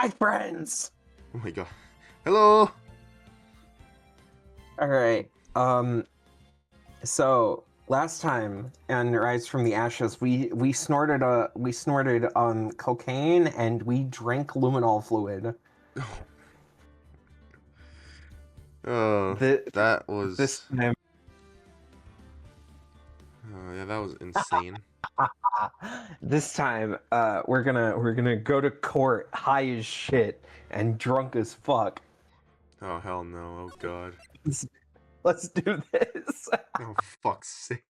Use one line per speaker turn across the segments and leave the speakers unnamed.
Hi, friends.
Oh my god. Hello.
All right. So last time on Rise from the Ashes, we snorted cocaine and we drank luminol fluid.
Oh,
The,
that was.
this time,
Oh yeah, that was insane.
this time, we're gonna go to court high as shit and drunk as fuck.
Oh hell no. Oh god.
Let's do this.
Oh fuck's sake.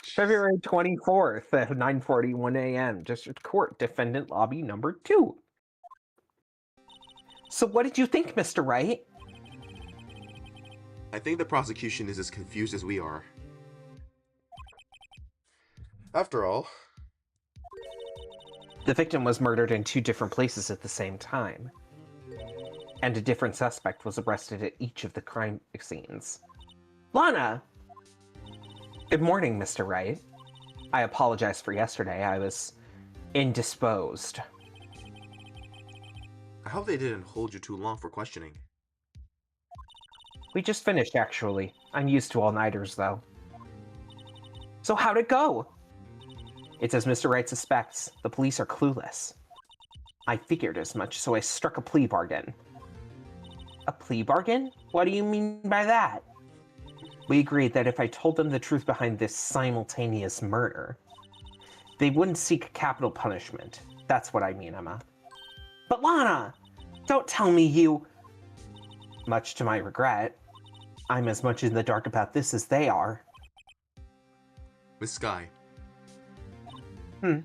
Jeez.
February 24th at 9:41 a.m. District Court, Defendant Lobby number 2. So what did you think, Mr. Wright?
I think the prosecution is as confused as we are. After all,
The victim was murdered in 2 different places at the same time, and a different suspect was arrested at each of the crime scenes. Lana! Good morning, Mr. Wright. I apologize for yesterday. I was indisposed.
I hope they didn't hold you too long for questioning.
We just finished, actually. I'm used to all-nighters, though. So how'd it go? It's as Mr. Wright suspects. The police are clueless. I figured as much, so I struck a plea bargain. A plea bargain? What do you mean by that? We agreed that if I told them the truth behind this simultaneous murder, they wouldn't seek capital punishment. That's what I mean, Emma. But Lana! Don't tell me you... Much to my regret, I'm as much in the dark about this as they are.
Miss Sky.
Hmm.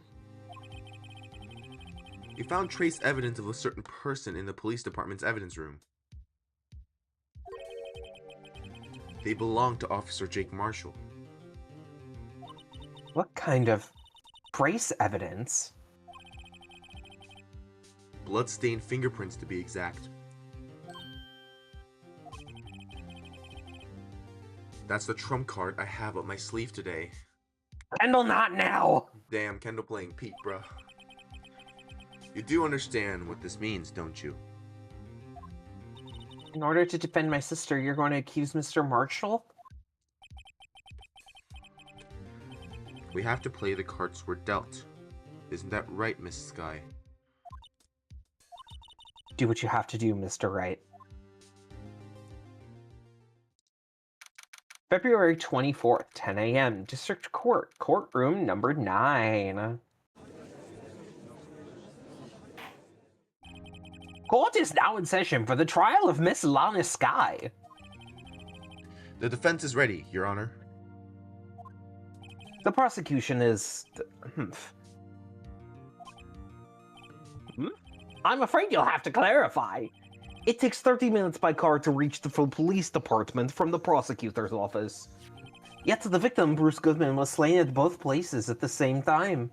You found trace evidence of a certain person in the police department's evidence room. They belong to Officer Jake Marshall.
What kind of trace evidence?
Blood-stained fingerprints, to be exact. That's the trump card I have up my sleeve today.
Kendall, not now!
Damn, Kendall playing Pete, bro. You do understand what this means, don't you?
In order to defend my sister, you're going to accuse Mr. Marshall?
We have to play the cards we're dealt. Isn't that right, Miss Sky?
Do what you have to do, Mr. Wright. February 24th, 10 a.m. District Court, courtroom number 9. Court is now in session for the trial of Miss Lana Sky.
The defense is ready, Your Honor.
The prosecution is... I'm afraid you'll have to clarify. It takes 30 minutes by car to reach the police department from the prosecutor's office. Yet the victim, Bruce Goodman, was slain at both places at the same time.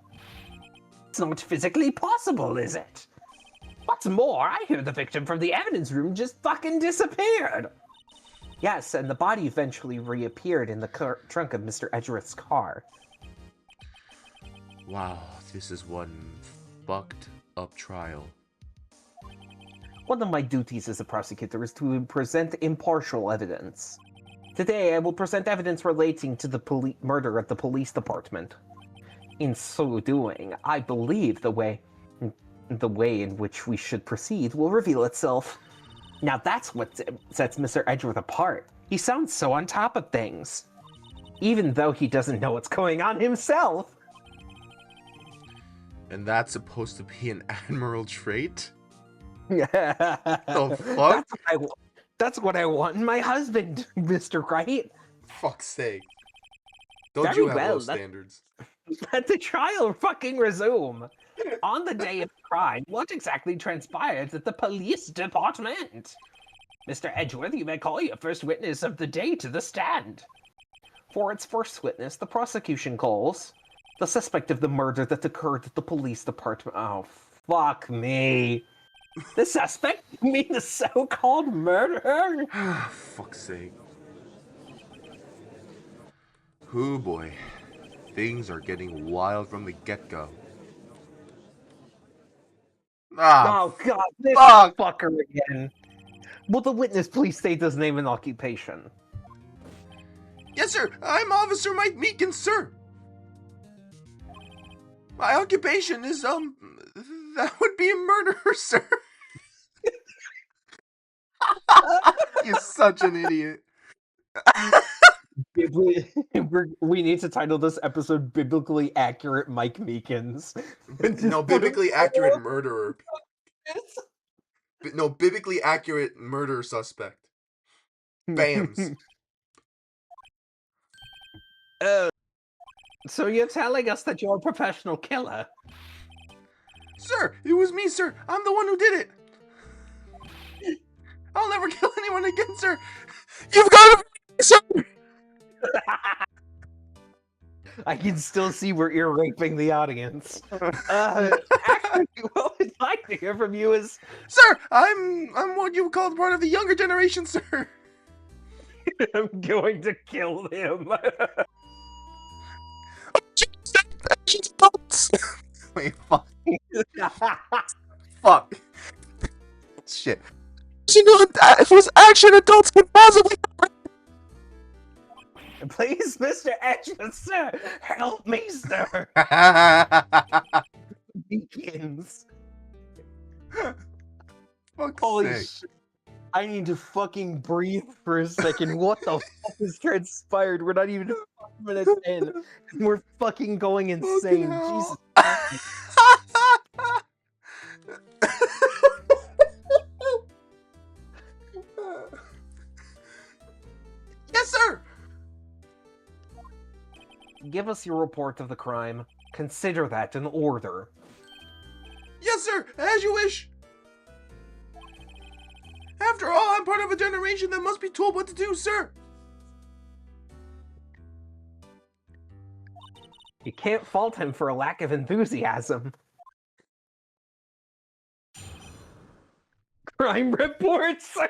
It's not physically possible, is it? What's more, I hear the victim from the evidence room just fucking disappeared. Yes, and the body eventually reappeared in the trunk of Mr. Edgeworth's car.
Wow, this is one fucked up trial.
One of my duties as a prosecutor is to present impartial evidence. Today, I will present evidence relating to the murder at the police department. In so doing, I believe the way in which we should proceed will reveal itself. Now that's what sets Mr. Edgeworth apart. He sounds so on top of things, even though he doesn't know what's going on himself.
And that's supposed to be an admiral trait?
The
fuck?
That's what I want in my husband, Mr. Wright.
Fuck's sake. Don't
Very
you have
well,
low standards?
Let the trial fucking resume. On the day of the crime, what exactly transpired at the police department? Mr. Edgeworth, you may call your first witness of the day to the stand. For its first witness, the prosecution calls the suspect of the murder that occurred at the police department. Oh, fuck me. The suspect? You mean the so-called murderer?
Fuck's sake. Oh boy. Things are getting wild from the get-go. Ah,
Oh god, this
fuck!
fucker again. Will the witness please state his name and occupation?
Yes, sir. I'm Officer Mike Meekins, sir. My occupation is, that would be a murderer, sir. You're such an idiot.
We need to title this episode Biblically Accurate Mike Meekins.
No, biblically accurate murderer. No, biblically accurate murder suspect. Bams.
So you're telling us that you're a professional killer?
Sir, it was me, sir. I'm the one who did it. I'll never kill anyone again, sir. You've got to, sir.
I can still see we're ear raping the audience. Actually, what we'd like to hear from you is,
sir, I'm what you would call part of the younger generation, sir.
I'm going to kill him.
Wait, fuck. Fuck. Shit. You know, it was action adults could possibly.
Please, Mr. Ashman, sir, help me, sir. Begins. Holy shit. I need to fucking breathe for a second. What the fuck has transpired? We're not even 5 minutes in. We're fucking going insane. Jesus Christ.
Yes, sir.
Give us your report of the crime. Consider that an order.
Yes, sir. As you wish. After all, I'm part of a generation that must be told what to do, sir.
You can't fault him for a lack of enthusiasm. Crime report, sir!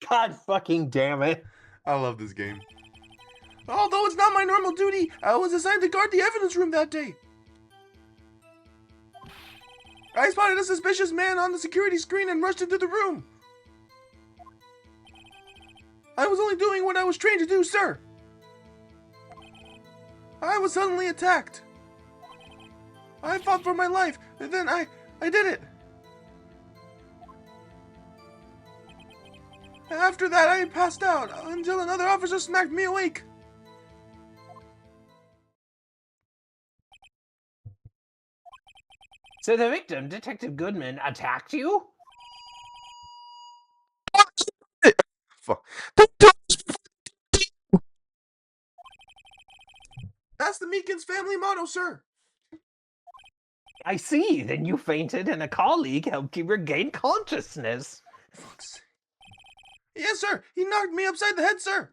God fucking damn it.
I love this game. Although it's not my normal duty, I was assigned to guard the evidence room that day. I spotted a suspicious man on the security screen and rushed into the room. I was only doing what I was trained to do, sir. I was suddenly attacked. I fought for my life, and then I did it. After that, I passed out until another officer smacked me awake.
So the victim, Detective Goodman, attacked you?
Fuck. That's the Meekins family motto, sir.
I see. Then you fainted and a colleague helped you regain consciousness.
Yes, sir. He knocked me upside the head, sir.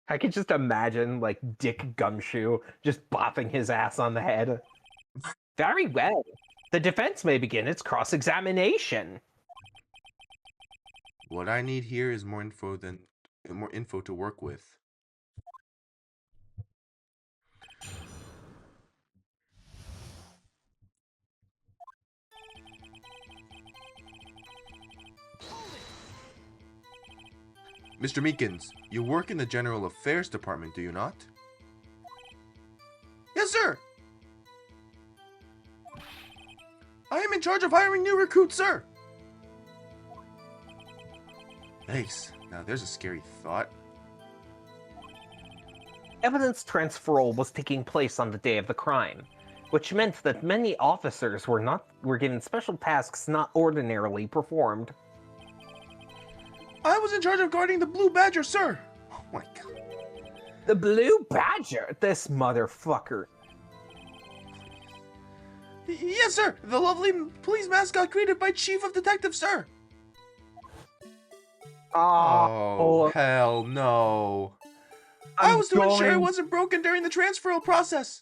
I could just imagine, like, Dick Gumshoe just bopping his ass on the head. Very well. The defense may begin its cross-examination.
What I need here is more info to work with. Mr. Meekins, you work in the General Affairs Department, do you not? Yes, sir. I am in charge of hiring new recruits, sir. Nice. Now there's a scary thought.
Evidence transferal was taking place on the day of the crime, which meant that many officers were given special tasks not ordinarily performed.
I was in charge of guarding the Blue Badger, sir. Oh my god.
The Blue Badger? This motherfucker.
Yes, sir. The lovely police mascot created by Chief of Detectives, sir. Oh, hell no. I was to ensure it wasn't broken during the transferal process.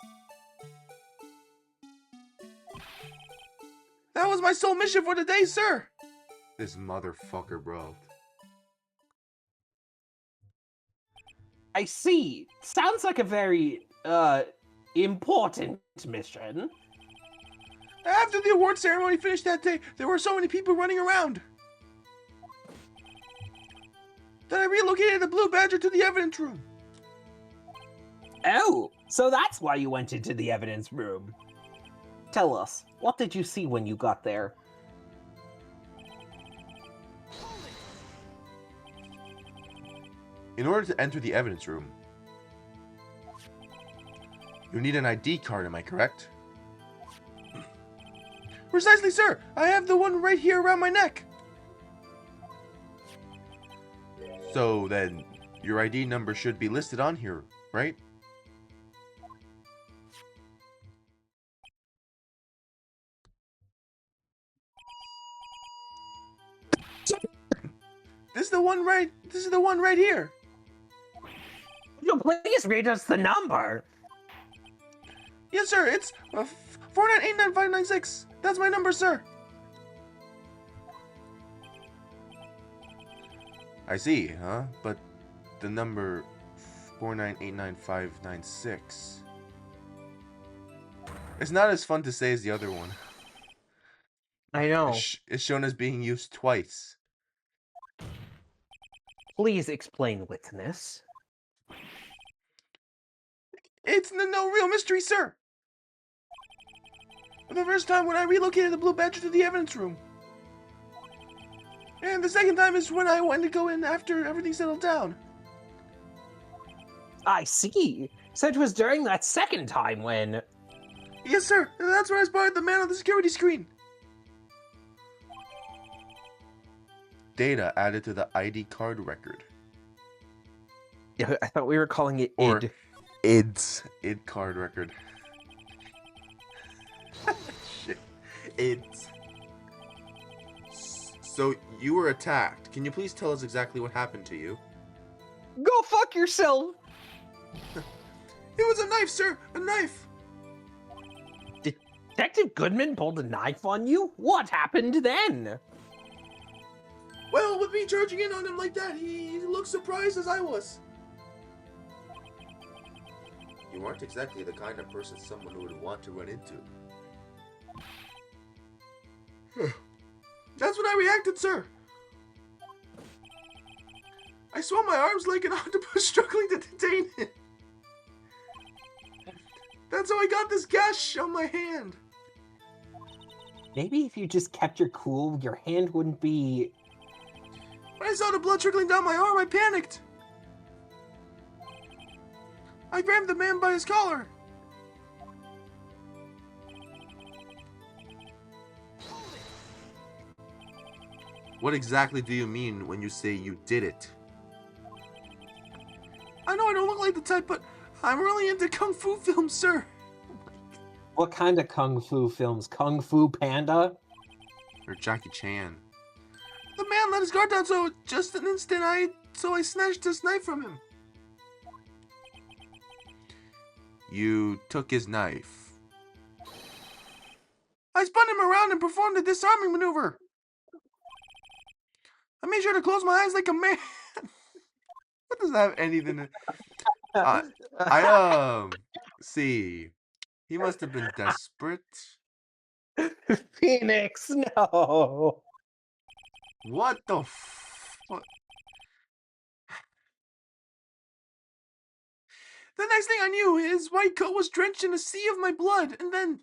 That was my sole mission for the day, sir. This motherfucker, bro.
I see. Sounds like a very, important mission.
After the award ceremony finished that day, there were so many people running around that I relocated the Blue Badger to the evidence room.
Oh, so that's why you went into the evidence room. Tell us, what did you see when you got there?
In order to enter the evidence room, you need an ID card, am I correct? Precisely, sir. I have the one right here around my neck. So then, your ID number should be listed on here, right? This is the one right here.
You please read us the number.
Yes, sir. It's 4989596. That's my number, sir. I see, huh? But the number 4989596. It's not as fun to say as the other one.
I know.
It's shown as being used twice.
Please explain, witness.
It's no real mystery, sir. The first time when I relocated the Blue Badger to the evidence room. And the second time is when I went to go in after everything settled down.
I see. So it was during that second time when...
Yes, sir. And that's when I spotted the man on the security screen. Data added to the ID card record.
Yeah, I thought we were calling it
Or
ID.
ID card record. Shit. IDs. So you were attacked. Can you please tell us exactly what happened to you?
Go fuck yourself!
It was a knife, sir! A knife!
Detective Goodman pulled a knife on you? What happened then?
Well, with me charging in on him like that, he looked surprised as I was. You aren't exactly the kind of person someone would want to run into. That's when I reacted, sir. I swung my arms like an octopus struggling to detain him. That's how I got this gash on my hand.
Maybe if you just kept your cool, your hand wouldn't be...
When I saw the blood trickling down my arm, I panicked. I grabbed the man by his collar. What exactly do you mean when you say you did it? I know I don't look like the type, but I'm really into Kung Fu films, sir.
What kind of Kung Fu films? Kung Fu Panda?
Or Jackie Chan. The man let his guard down, so just an instant, I snatched this knife from him. You took his knife. I spun him around and performed a disarming maneuver. I made sure to close my eyes like a man. What does that have anything to... see. He must have been desperate.
Phoenix, no!
What the fuck? The next thing I knew, his white coat was drenched in a sea of my blood, and then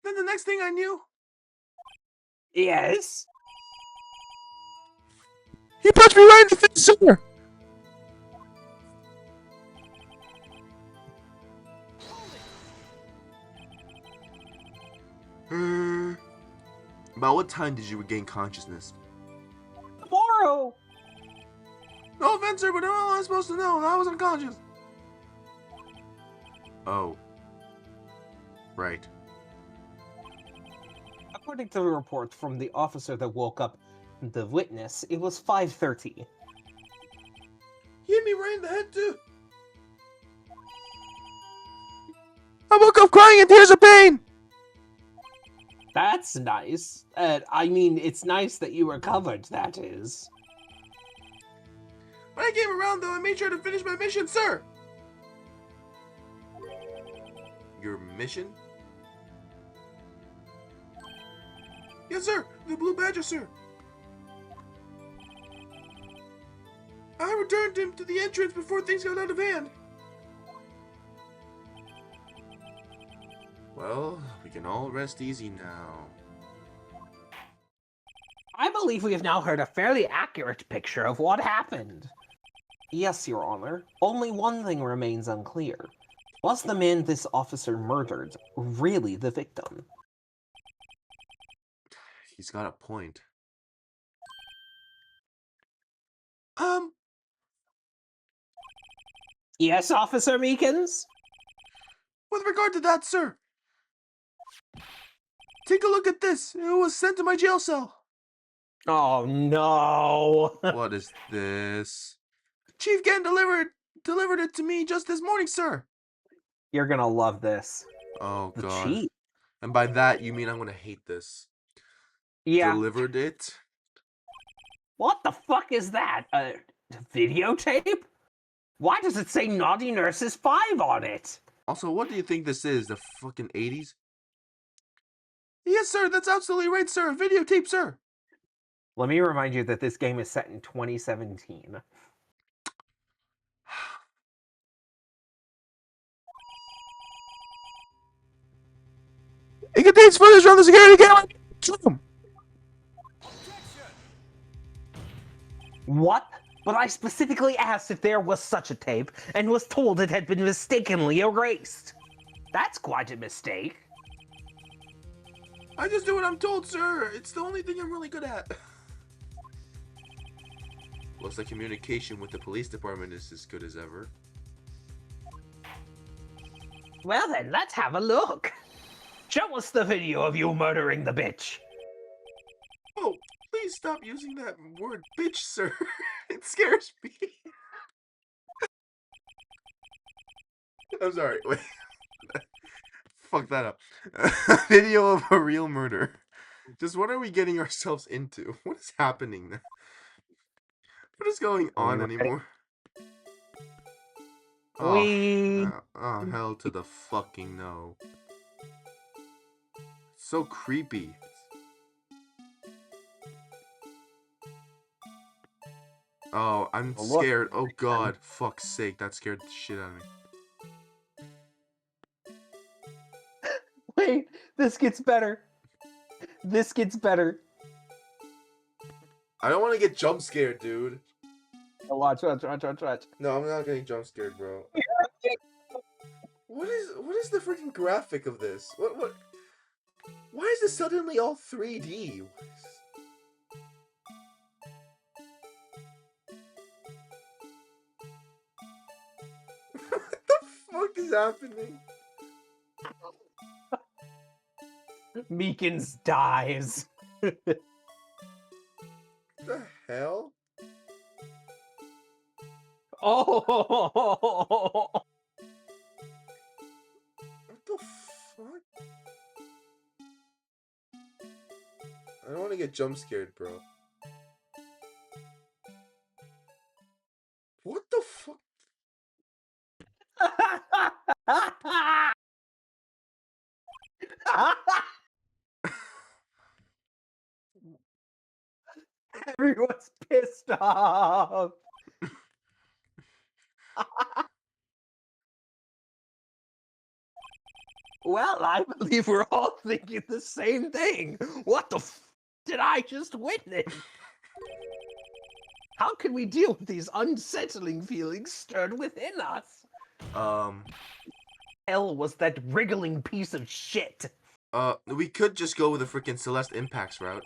the next thing I knew...
Yes?
He punched me right in the face, sir! About what time did you regain consciousness?
Tomorrow!
No offense, sir, but how am I supposed to know? I was unconscious. Oh. Right.
According to the report from the officer that woke up the witness, it was 5:30.
He hit me right in the head, too. I woke up crying in tears of pain!
That's nice. I mean, it's nice that you recovered, that is.
When I came around, though, I made sure to finish my mission, sir! Your mission? Yes, sir. The Blue Badger, sir. I returned him to the entrance before things got out of hand. Well, we can all rest easy now.
I believe we have now heard a fairly accurate picture of what happened. Yes, Your Honor. Only one thing remains unclear. Was the man this officer murdered really the victim?
He's got a point.
Yes, Officer Meekins?
With regard to that, sir, take a look at this. It was sent to my jail cell.
Oh, no.
What is this? Chief Gan delivered it to me just this morning, sir.
You're gonna love this.
Oh,
The
God.
cheat.
And by that, you mean I'm gonna hate this.
Yeah.
Delivered it?
What the fuck is that? A videotape? Why does it say Naughty Nurses 5 on it?
Also, what do you think this is? The fucking 80s? Yes, sir. That's absolutely right, sir. Videotape, sir.
Let me remind you that this game is set in 2017.
It contains footage from the security camera.
What? But I specifically asked if there was such a tape, and was told it had been mistakenly erased. That's quite a mistake.
I just do what I'm told, sir. It's the only thing I'm really good at. Looks like communication with the police department is as good as ever.
Well then, let's have a look. Show us the video of you murdering the bitch.
Oh, please stop using that word bitch, sir. It scares me. I'm sorry, wait. Fuck that up. Video of a real murder. Just what are we getting ourselves into? What is happening now? What is going on anymore? Oh, hell to the fucking no. So creepy. Oh, I'm scared. Oh god, fuck's sake, that scared the shit out of me.
Wait, this gets better. This gets better.
I don't want to get jump scared, dude.
Watch.
No, I'm not getting jump scared, bro. What is the freaking graphic of this? What? Why is this suddenly all 3D? What the fuck is happening?
Meekins dies.
What the hell?
Oh!
What the fuck? I don't want to get jump scared, bro. What the fuck?
Everyone's pissed off. Well, I believe we're all thinking the same thing. What the f did I just witness? How can we deal with these unsettling feelings stirred within us? Hell was that wriggling piece of shit.
We could just go with the freaking Celeste Impacts route.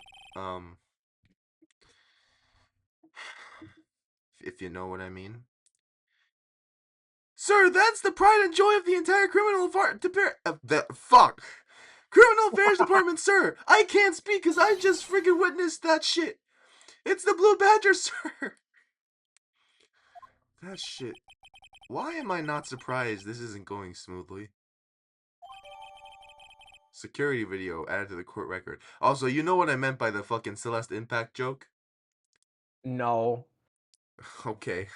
If you know what I mean. Sir, that's the pride and joy of the entire criminal criminal affairs department, sir. I can't speak because I just freaking witnessed that shit. It's the Blue Badger, sir. That shit. Why am I not surprised this isn't going smoothly? Security video added to the court record. Also, you know what I meant by the fucking Celeste Impact joke?
No.
Okay.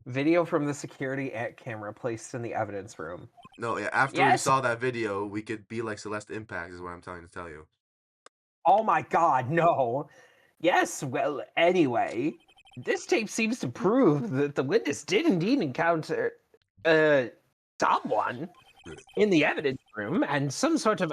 Video from the security camera placed in the evidence room.
No, yeah, after we
Yes.
saw that video, we could be like Celeste Impact, is what I'm trying to tell you.
Oh my god, no. Yes, well, anyway, this tape seems to prove that the witness did indeed encounter someone in the evidence room, and some sort of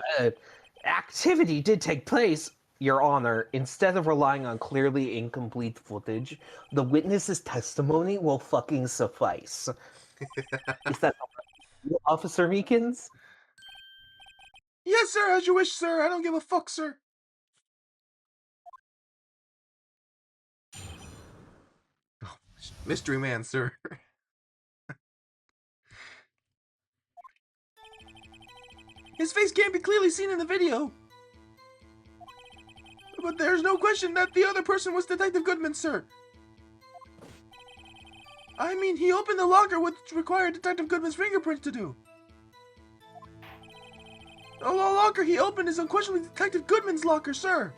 activity did take place, Your Honor. Instead of relying on clearly incomplete footage, the witness's testimony will fucking suffice. Is that right, Officer Meekins?
Yes, sir, as you wish, sir. I don't give a fuck, sir. Oh, mystery man, sir. His face can't be clearly seen in the video. But there's no question that the other person was Detective Goodman, sir. I mean, he opened the locker, which required Detective Goodman's fingerprints to do. The locker he opened is unquestionably Detective Goodman's locker, sir.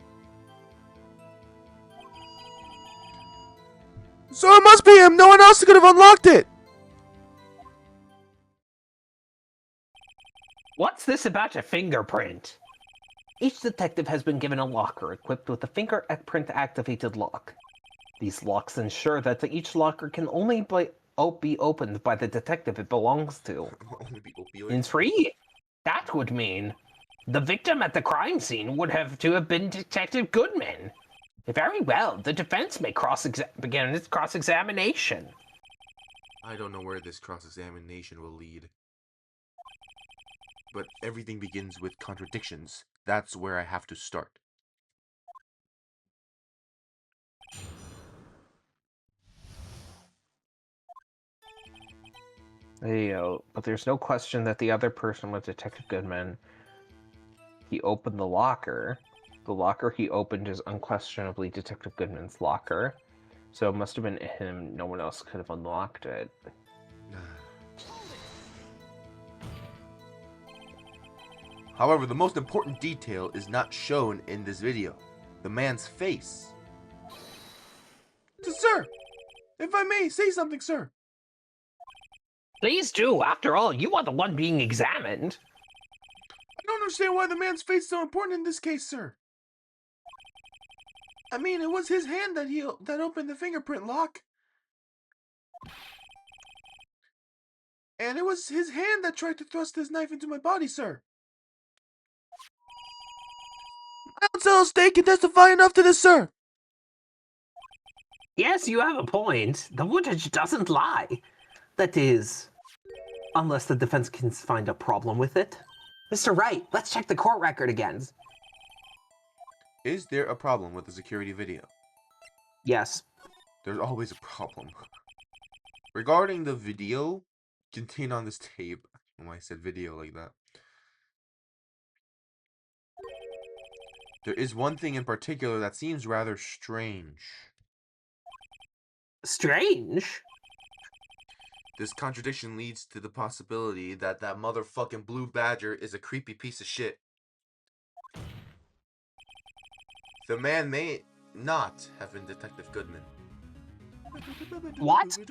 So it must be him. No one else could have unlocked it.
What's this about a fingerprint? Each detective has been given a locker equipped with a fingerprint activated lock. These locks ensure that each locker can only be opened by the detective it belongs to. In 3, that would mean the victim at the crime scene would have to have been Detective Goodman. Very well, the defense may begin its cross-examination.
I don't know where this cross-examination will lead. But everything begins with contradictions. That's where I have to start.
But there's no question that the other person was Detective Goodman. He opened the locker. The locker he opened is unquestionably Detective Goodman's locker. So it must have been him. No one else could have unlocked it.
However, the most important detail is not shown in this video. The man's face. Sir, if I may say something, sir.
Please do. After all, you are the one being examined.
I don't understand why the man's face is so important in this case, sir. I mean, it was his hand that opened the fingerprint lock. And it was his hand that tried to thrust his knife into my body, sir. I don't sell a steak and testify enough to this, sir.
Yes, you have a point. The footage doesn't lie. That is, unless the defense can find a problem with it. Mr. Wright, let's check the court record again.
Is there a problem with the security video?
Yes.
There's always a problem. Regarding the video contained on this tape, I said video like that. There is one thing in particular that seems rather strange.
Strange?
This contradiction leads to the possibility that that motherfucking blue badger is a creepy piece of shit. The man may not have been Detective Goodman.
What? Such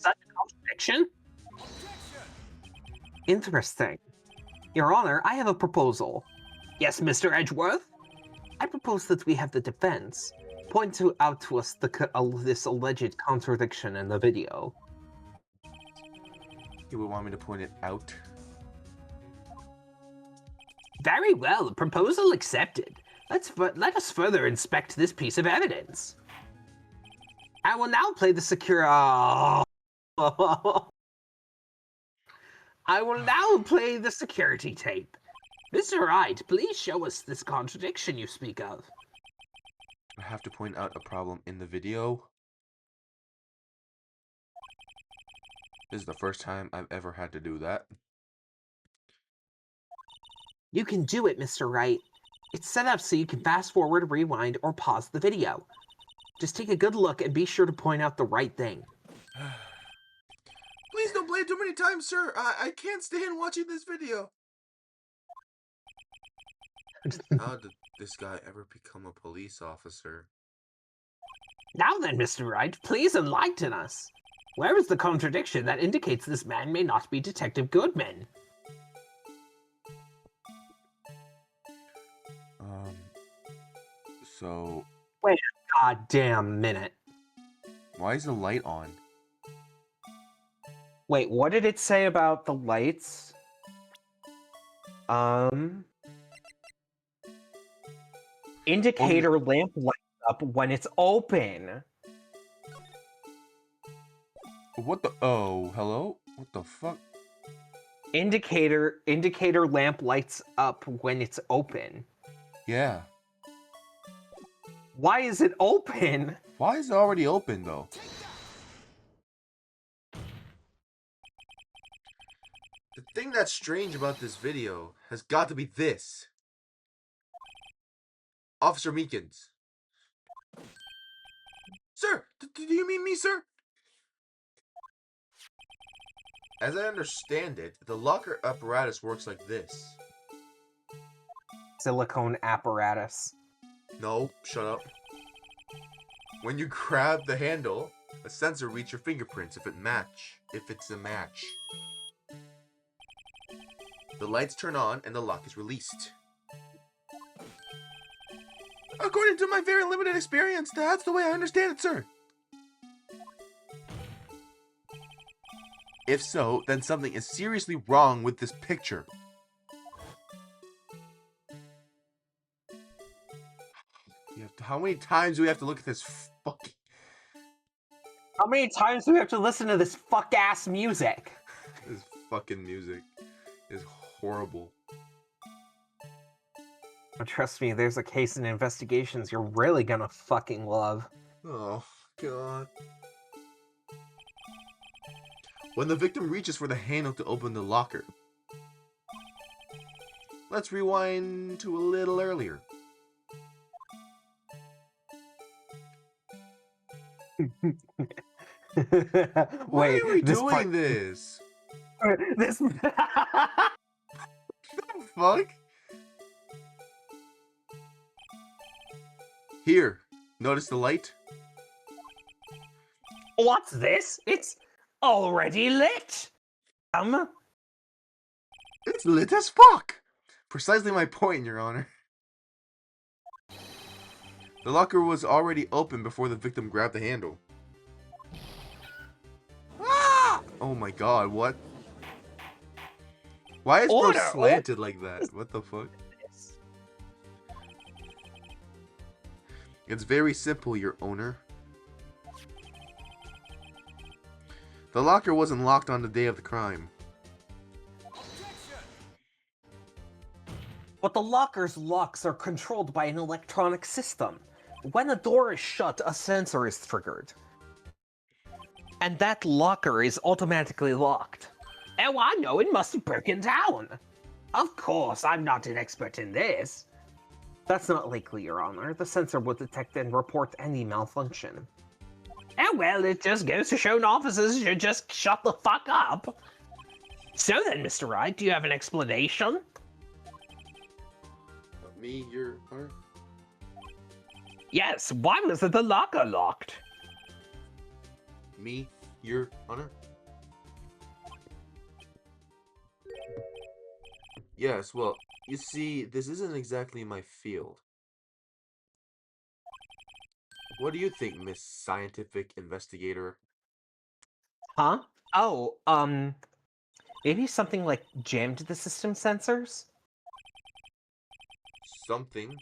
a contradiction? Interesting. Your Honor, I have a proposal. Yes, Mr. Edgeworth? I propose that we have the defense point out to us this alleged contradiction in the video.
You would want me to point it out?
Very well, proposal accepted. Let us further inspect this piece of evidence. I will now play the security tape. Mr. Wright, please show us this contradiction you speak of.
I have to point out a problem in the video. This is the first time I've ever had to do that.
You can do it, Mr. Wright. It's set up so you can fast forward, rewind, or pause the video. Just take a good look and be sure to point out the right thing.
Please don't play it too many times, sir. I can't stand watching this video. How did this guy ever become a police officer?
Now then, Mr. Wright, please enlighten us. Where is the contradiction that indicates this man may not be Detective Goodman?
So...
Wait a goddamn minute.
Why is the light on?
Wait, what did it say about the lights? Indicator lamp lights up when it's open.
What the... Oh, hello? What the fuck?
Indicator lamp lights up when it's open.
Yeah.
Why is it open?
Why is it already open, though? The thing that's strange about this video has got to be this. Officer Meekins. Sir, do you mean me, sir? As I understand it, the locker apparatus works like this.
Silicone apparatus.
No, shut up. When you grab the handle, a sensor reads your fingerprints if it's a match. The lights turn on and the lock is released. According to my very limited experience, that's the way I understand it, sir. If so, then something is seriously wrong with this picture. How many times do we have to look at this fucking...
How many times do we have to listen to this fuck-ass music?
This fucking music is horrible.
Oh, trust me, there's a case in investigations you're really gonna fucking love.
Oh, God. When the victim reaches for the handle to open the locker. Let's rewind to a little earlier. Why are we doing this?
This...
Fuck? Here, notice the light?
What's this? It's already lit!
It's lit as fuck! Precisely my point, Your Honor. The locker was already open before the victim grabbed the handle. Ah! Oh my god, what? Why is bro slanted like that? What the fuck? It's very simple, Your Honor. The locker wasn't locked on the day of the crime.
But the locker's locks are controlled by an electronic system. When a door is shut, a sensor is triggered. And that locker is automatically locked. Oh, I know, it must have broken down. Of course, I'm not an expert in this. That's not likely, Your Honor. The sensor would detect and report any malfunction. Oh, well, it just goes to show officers should just shut the fuck up. So then, Mr. Wright, do you have an explanation?
Me, Your Honor?
Yes, why was the locker locked?
Me, Your Honor? Yes, well, you see, this isn't exactly my field. What do you think, Miss Scientific Investigator?
Huh? Oh, maybe something like jammed the system sensors?
Something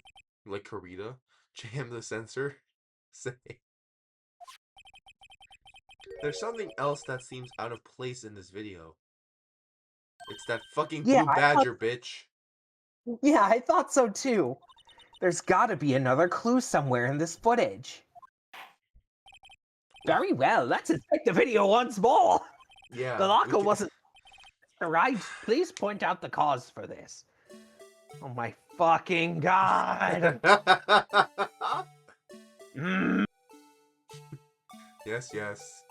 like Karita? Jam the sensor? Say. There's something else that seems out of place in this video. It's that fucking blue badger, bitch.
Yeah, I thought so too. There's gotta be another clue somewhere in this footage. Very well, let's inspect the video once more.
Yeah.
The locker wasn't... Right, please point out the cause for this. Oh my fucking god.
Yes, yes.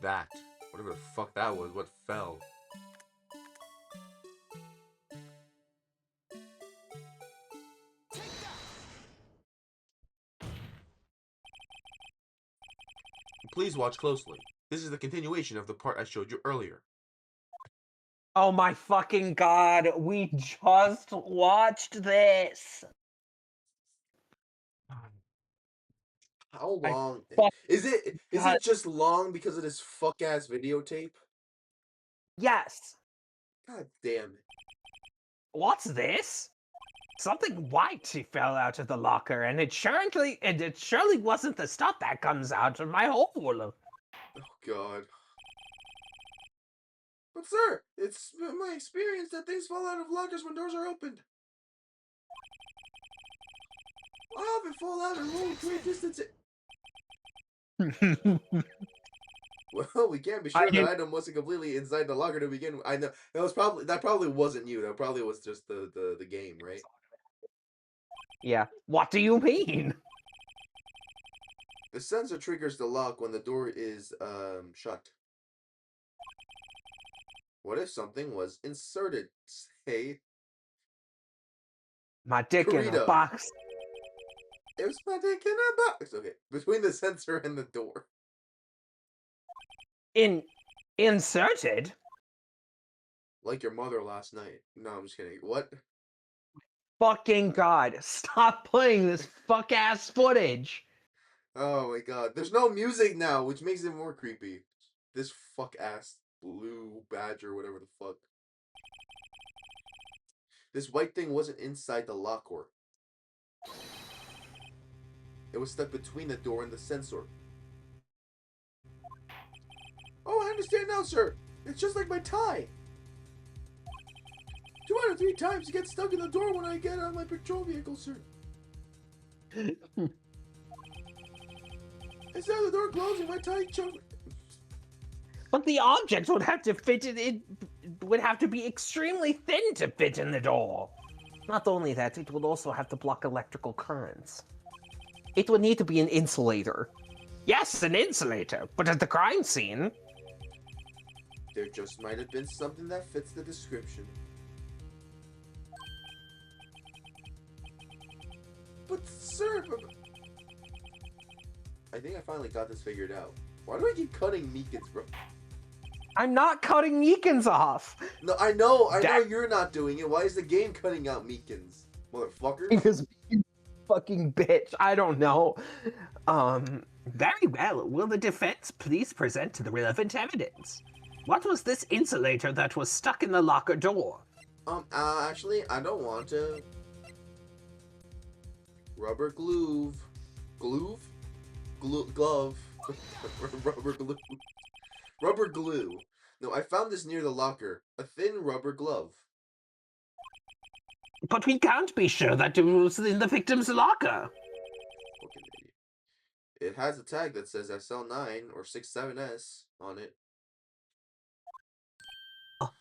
That. Whatever the fuck that was, what fell. Please watch closely. This is the continuation of the part I showed you earlier.
Oh my fucking god, we just watched this!
How long
Fuck
is it? Is
god.
it just long because of this fuck ass videotape?
Yes!
God damn it!
What's this? Something white fell out of the locker, and it surely wasn't the stuff that comes out of my hole.
Oh god. But sir, it's my experience that things fall out of lockers when doors are opened. I often fall out and roll great distances. Well, we can't be sure that item wasn't completely inside the locker to begin with. I know that probably wasn't you. That probably was just the game, right?
Yeah. What do you mean?
The sensor triggers the lock when the door is shut. What if something was inserted? Say,
My dick in a
Burrito.
box.
It was my dick in a box. Okay, between the sensor and the door.
Inserted?
Like your mother last night. No, I'm just kidding. What?
Fucking god, stop playing this fuck ass footage.
Oh my god. There's no music now, which makes it more creepy. This fuck ass blue badger, whatever the fuck. This white thing wasn't inside the locker. It was stuck between the door and the sensor. Oh, I understand now, sir. It's just like my tie. 2 out of 3 times it gets stuck in the door when I get out of my patrol vehicle, sir. Instead of the door closing, my tie chunk.
But the object would have to fit in. It would have to be extremely thin to fit in the door. Not only that, it would also have to block electrical currents. It would need to be an insulator. Yes, an insulator, but at the crime scene...
There just might have been something that fits the description. But, sir... I think I finally got this figured out. Why do I keep cutting Meekins, bro?
I'm not cutting Meekins off!
No, I know you're not doing it. Why is the game cutting out Meekins? Motherfucker.
Because you fucking bitch, I don't know. Very well. Will the defense please present the relevant evidence? What was this insulator that was stuck in the locker door?
Actually, I don't want to. Rubber glove. Glove? Glove. Rubber glue. Rubber glue. No, I found this near the locker. A thin rubber glove.
But we can't be sure that it was in the victim's locker.
Fucking idiot. It has a tag that says SL9 or 67S on it.
Oh.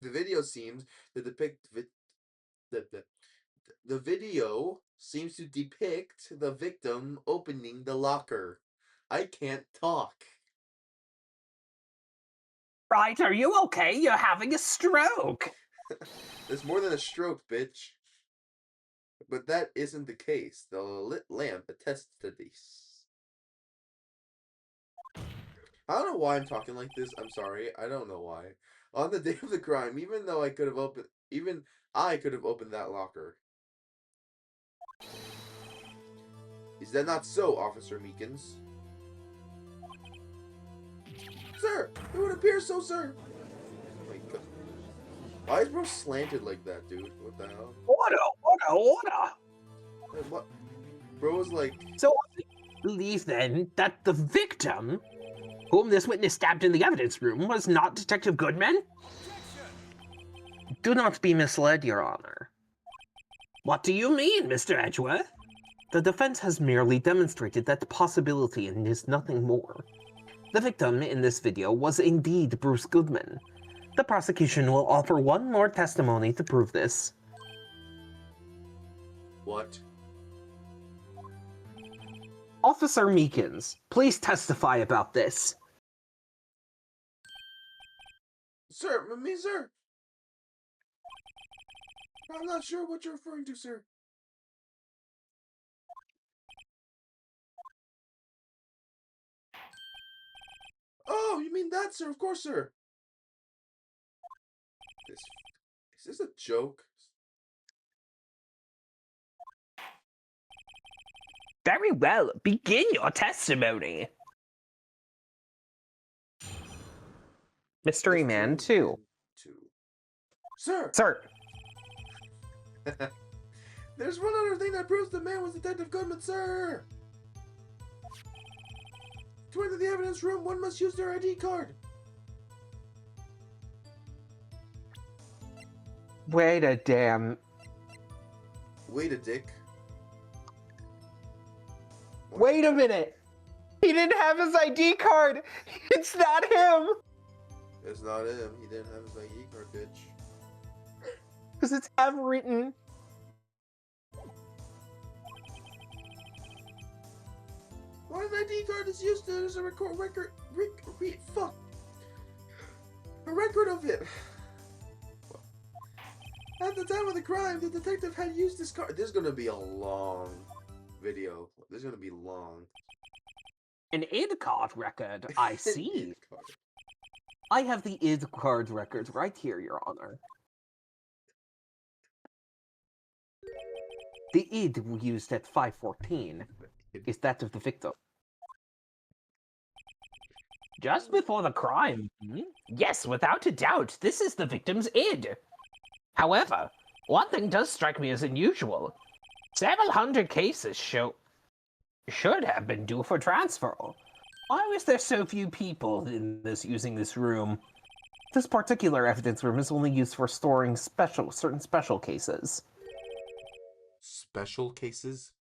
The video seems to depict the video seems to depict the victim opening the locker. I can't talk.
Right, are you okay? You're having a stroke.
It's more than a stroke, bitch. But that isn't the case. The lit lamp attests to this. I don't know why I'm talking like this. I'm sorry. I don't know why. On the day of the crime, even I could have opened that locker. Is that not so, Officer Meekins? Sir, it would appear so, sir. Oh my god. Why is bro slanted like that, dude? What the hell?
Order!
What? Bro was like...
So, I believe then that the victim, whom this witness stabbed in the evidence room, was not Detective Goodman? Do not be misled, Your Honor. What do you mean, Mr. Edgeworth? The defense has merely demonstrated that possibility and is nothing more. The victim in this video was indeed Bruce Goodman. The prosecution will offer one more testimony to prove this.
What?
Officer Meekins, please testify about this.
Sir, me, sir. I'm not sure what you're referring to, sir. Oh, you mean that, sir? Of course, sir. Is this a joke?
Very well. Begin your testimony. Mystery Man 2.
Sir!
Sir.
There's one other thing that proves the man was Detective Goodman, sir! To enter the evidence room, one must use their ID card.
Wait a damn...
Wait a dick. What?
Wait a minute! He didn't have his ID card! It's not him!
It's not him. He didn't have his ID card, bitch.
Because it's handwritten.
Why an ID card is used as a record fuck. A record of it. At the time of the crime, the detective had used this card. This is gonna be a long video. This is gonna be long.
An ID card record, I see.
ID card.
I have the ID card record right here, Your Honor. The ID used at 5:14 is that of the victim. Just before the crime? Yes, without a doubt, this is the victim's ID. However, one thing does strike me as unusual. Several hundred cases should have been due for transfer. Why was there so few people using this room? This particular evidence room is only used for storing certain special cases.
Special cases?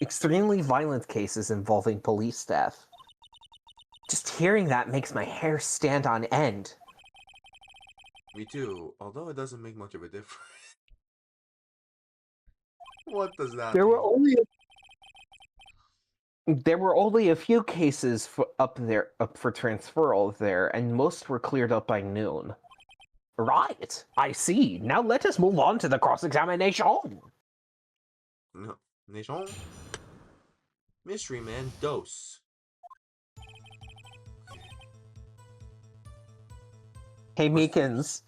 Extremely violent cases involving police staff. Just hearing that makes my hair stand on end.
Me too, although it doesn't make much of a difference. What does that
There
mean?
were only a few cases up for transferal there, and most were cleared up by noon. Right, I see. Now let us move on to the cross-examination.
No. Nation? Mystery Man Dose.
Hey, Meekins,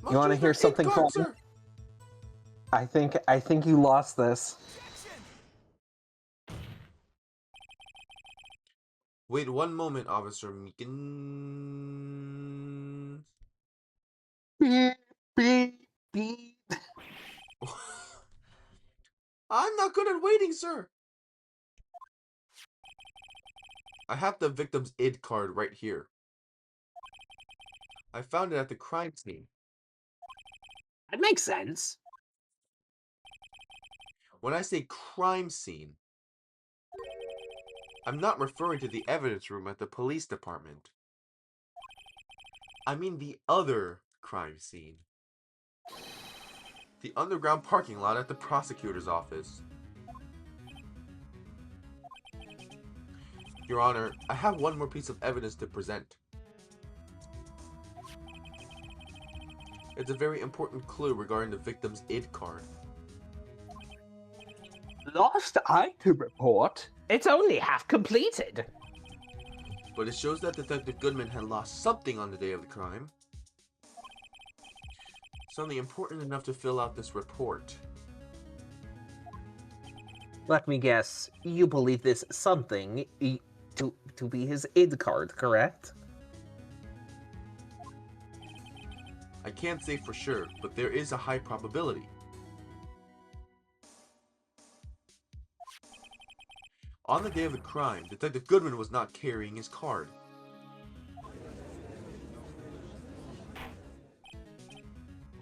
you want to hear something funny? I think you lost this.
Wait one moment, Officer Meekins.
Beep, beep, beep.
I'm not good at waiting, sir. I have the victim's ID card right here. I found it at the crime scene.
That makes sense.
When I say crime scene, I'm not referring to the evidence room at the police department. I mean the other crime scene. The underground parking lot at the prosecutor's office. Your Honor, I have one more piece of evidence to present. It's a very important clue regarding the victim's ID card.
Lost item report? It's only half completed.
But it shows that Detective Goodman had lost something on the day of the crime. Something important enough to fill out this report.
Let me guess, you believe this something to be his ID card, correct?
I can't say for sure, but there is a high probability. On the day of the crime, Detective Goodman was not carrying his card.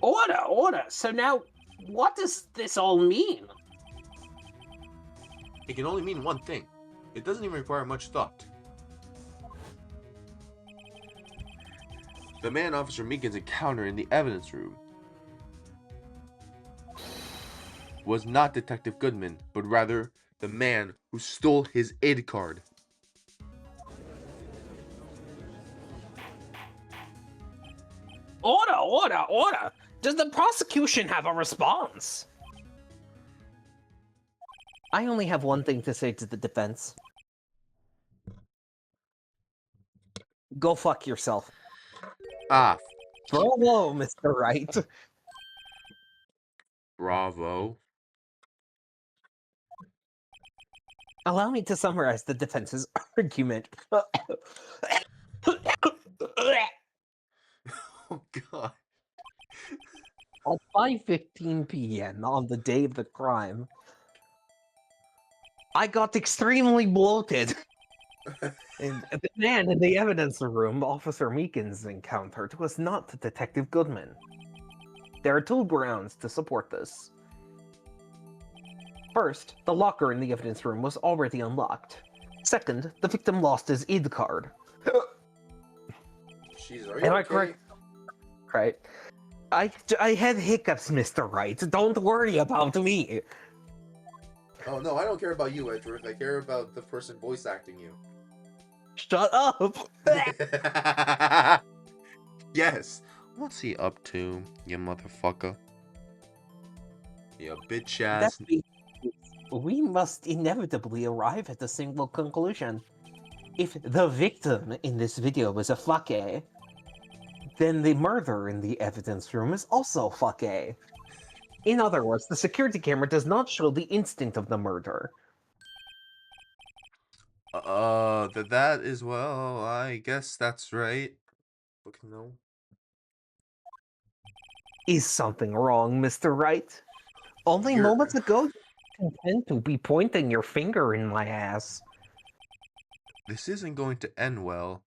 Order! So now, what does this all mean?
It can only mean one thing. It doesn't even require much thought. The man Officer Meekins encountered in the evidence room was not Detective Goodman, but rather the man who stole his ID card.
Order! Does the prosecution have a response? I only have one thing to say to the defense. Go fuck yourself.
Ah,
Bravo, Mr. Wright.
bravo.
Allow me to summarize the defense's argument.
Oh god.
At 5:15 p.m. on the day of the crime, I got extremely bloated. And the man in the evidence room Officer Meekins encountered was not Detective Goodman. There are two grounds to support this. First, the locker in the evidence room was already unlocked. Second, the victim lost his ID card.
Jeez, are you
Am I
okay?
correct? Right. I had hiccups, Mr. Wright. Don't worry about me.
Oh no, I don't care about you, Edgeworth. I care about the person voice acting you.
Shut up.
Yes. What's he up to, you motherfucker? You bitch ass.
We must inevitably arrive at a single conclusion. If the victim in this video was a fucké, then the murderer in the evidence room is also fucké. In other words, the security camera does not show the instant of the murder.
That is, well, I guess that's right. Fucking no.
Is something wrong, Mr. Wright? Only
You're...
moments ago, you intend to be pointing your finger in my ass.
This isn't going to end well.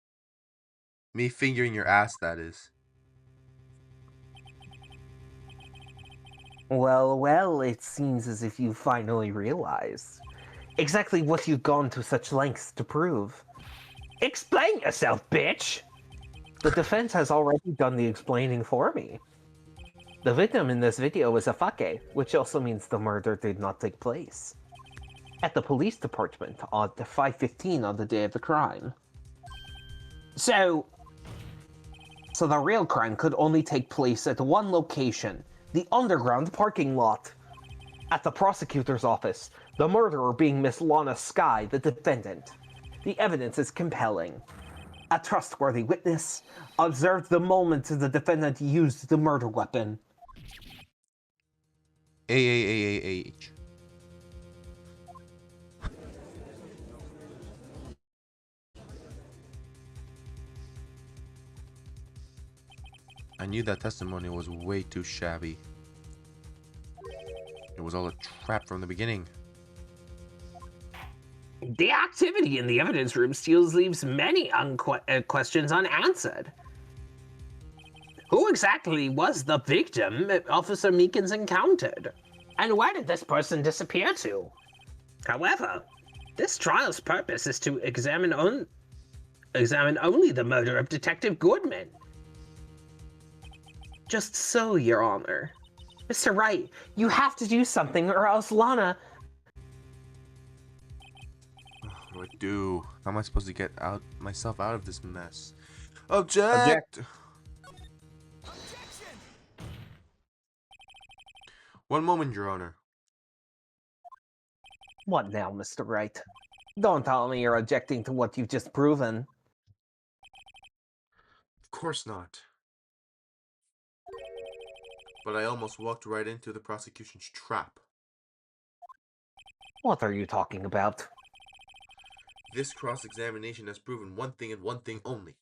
Me fingering your ass, that is.
Well, it seems as if you finally realized exactly what you've gone to such lengths to prove. Explain yourself, bitch! The defense has already done the explaining for me. The victim in this video is a fucké, which also means the murder did not take place at the police department at 5:15 on the day of the crime. So the real crime could only take place at one location, the underground parking lot. At the prosecutor's office, the murderer being Miss Lana Skye, the defendant. The evidence is compelling. A trustworthy witness observed the moment the defendant used the murder weapon.
A-A-A-A-H. I knew that testimony was way too shabby. It was all a trap from the beginning.
The activity in the evidence room still leaves many questions unanswered. Who exactly was the victim Officer Meekins encountered? And where did this person disappear to? However, this trial's purpose is to examine only the murder of Detective Goodman. Just so, Your Honor. Mr. Wright, you have to do something or else Lana...
What do I do? How am I supposed to get myself out of this mess? Object! One moment, Your Honor.
What now, Mr. Wright? Don't tell me you're objecting to what you've just proven.
Of course not. But I almost walked right into the prosecution's trap.
What are you talking about?
This cross-examination has proven one thing and one thing only.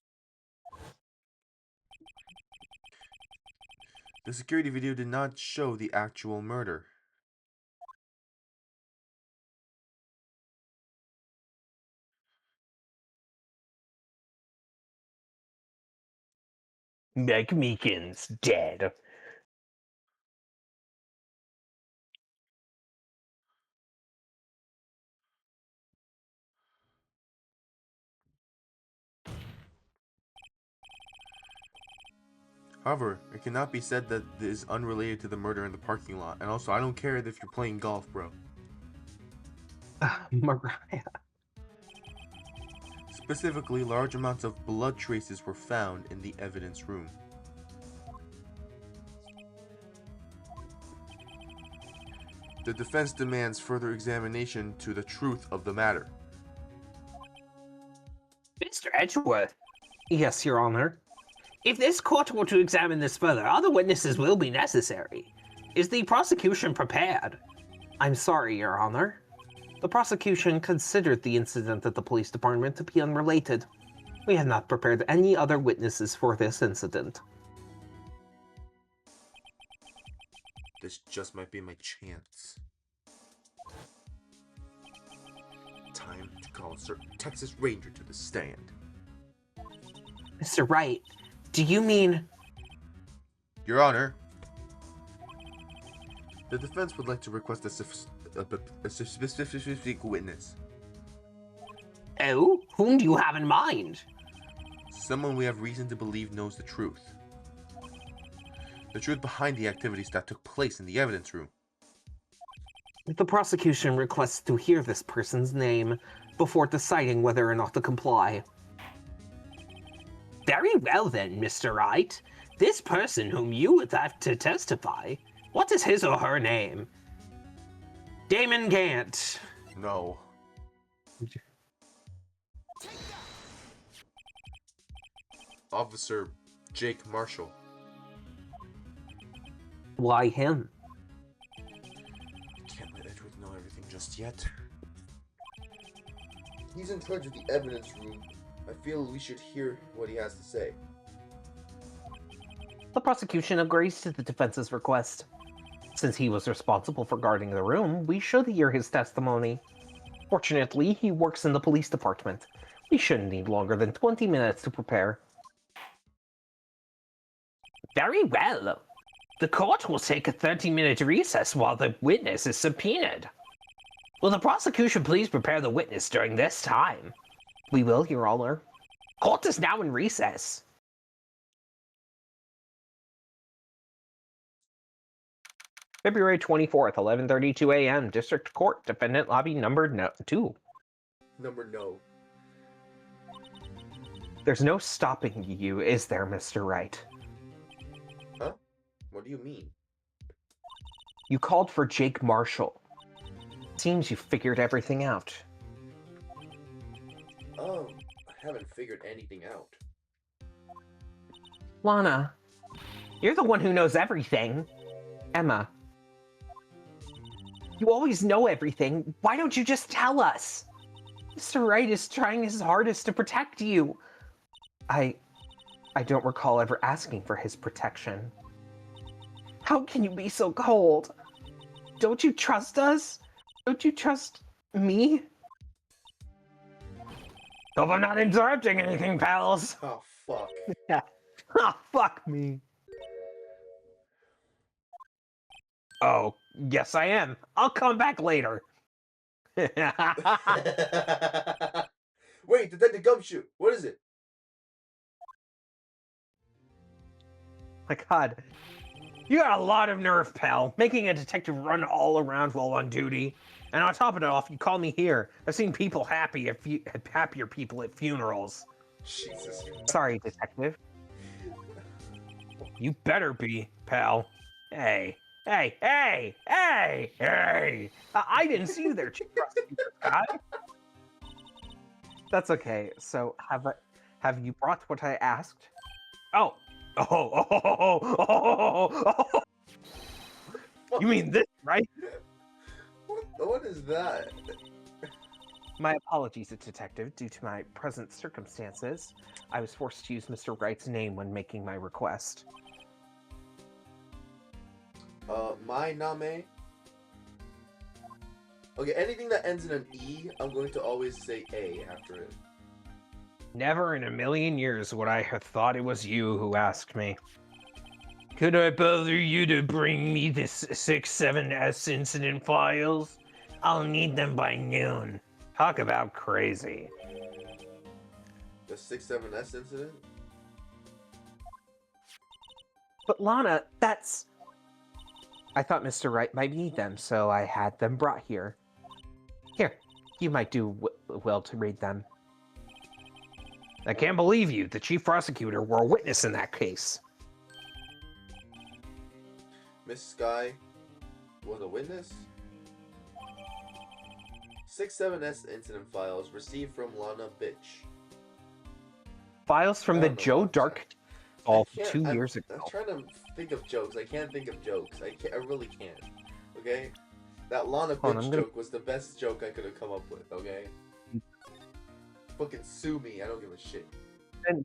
The security video did not show the actual murder.
Meg Meekins dead.
However, it cannot be said that this is unrelated to the murder in the parking lot. And also, I don't care if you're playing golf, bro.
Mariah.
Specifically, large amounts of blood traces were found in the evidence room. The defense demands further examination to the truth of the matter.
Mr. Edgeworth, Yes, Your Honor. If this court were to examine this further, other witnesses will be necessary. Is the prosecution prepared? I'm sorry, Your Honor. The prosecution considered the incident at the police department to be unrelated. We have not prepared any other witnesses for this incident.
This just might be my chance. Time to call a certain Texas Ranger to the stand.
Mr. Wright, do you mean...
Your Honor, the defense would like to request a specific witness.
Oh? Whom do you have in mind?
Someone we have reason to believe knows the truth. The truth behind the activities that took place in the evidence room.
The prosecution requests to hear this person's name before deciding whether or not to comply. Very well then, Mr. Wright. This person whom you would have to testify, what is his or her name? Damon Gant.
No. Officer Jake Marshall.
Why him?
Can't let Edward know everything just yet. He's in charge of the evidence room. I feel we should hear what he has to say.
The prosecution agrees to the defense's request. Since he was responsible for guarding the room, we should hear his testimony. Fortunately, he works in the police department. We shouldn't need longer than 20 minutes to prepare. Very well. The court will take a 30-minute recess while the witness is subpoenaed. Will the prosecution please prepare the witness during this time? We will, Your Honor. Court is now in recess. February 24th, 11:32 a.m. District Court, Defendant Lobby number 2.
Number no.
There's no stopping you, is there, Mr. Wright?
Huh? What do you mean?
You called for Jake Marshall. Seems you figured everything out.
I haven't figured anything out.
Lana, you're the one who knows everything. Emma, you always know everything. Why don't you just tell us? Mr. Wright is trying his hardest to protect you. I don't recall ever asking for his protection. How can you be so cold? Don't you trust us? Don't you trust me? Hope I'm not interrupting anything, pals.
Oh, fuck.
Oh, fuck me. Oh, yes I am. I'll come back later.
Wait, Detective Gumshoe, what is it?
My god. You got a lot of nerve, pal. Making a detective run all around while on duty. And on top of it off, you call me here. I've seen people happier people at funerals.
Jesus Christ.
Sorry, detective. You better be, pal. Hey. I didn't see you there, Chief Prosecutor Scott. That's okay. So, have you brought what I asked? Oh. You mean this, right?
What is that?
My apologies, detective. Due to my present circumstances, I was forced to use Mr. Wright's name when making my request.
My name? Okay, anything that ends in an E, I'm going to always say A after it.
Never in a million years would I have thought it was you who asked me. Could I bother you to bring me this 6-7S incident files? I'll need them by noon. Talk about crazy.
The 6-7S incident?
But Lana, that's... I thought Mr. Wright might need them, so I had them brought here. Here, you might do well to read them. I can't believe you. The chief prosecutor were a witness in that case.
Miss Sky was a witness? 6-7S incident files received from Lana Bitch.
Files from
I
the
don't know
Joe
why I'm
Dark
I
of
can't.
2 years
I'm
ago.
trying to think of jokes. I can't think of jokes. I really can't. Okay? That Lana
Hold on,
bitch
I'm gonna
joke was the best joke I could have come up with, okay? Fucking sue me. I don't give a shit.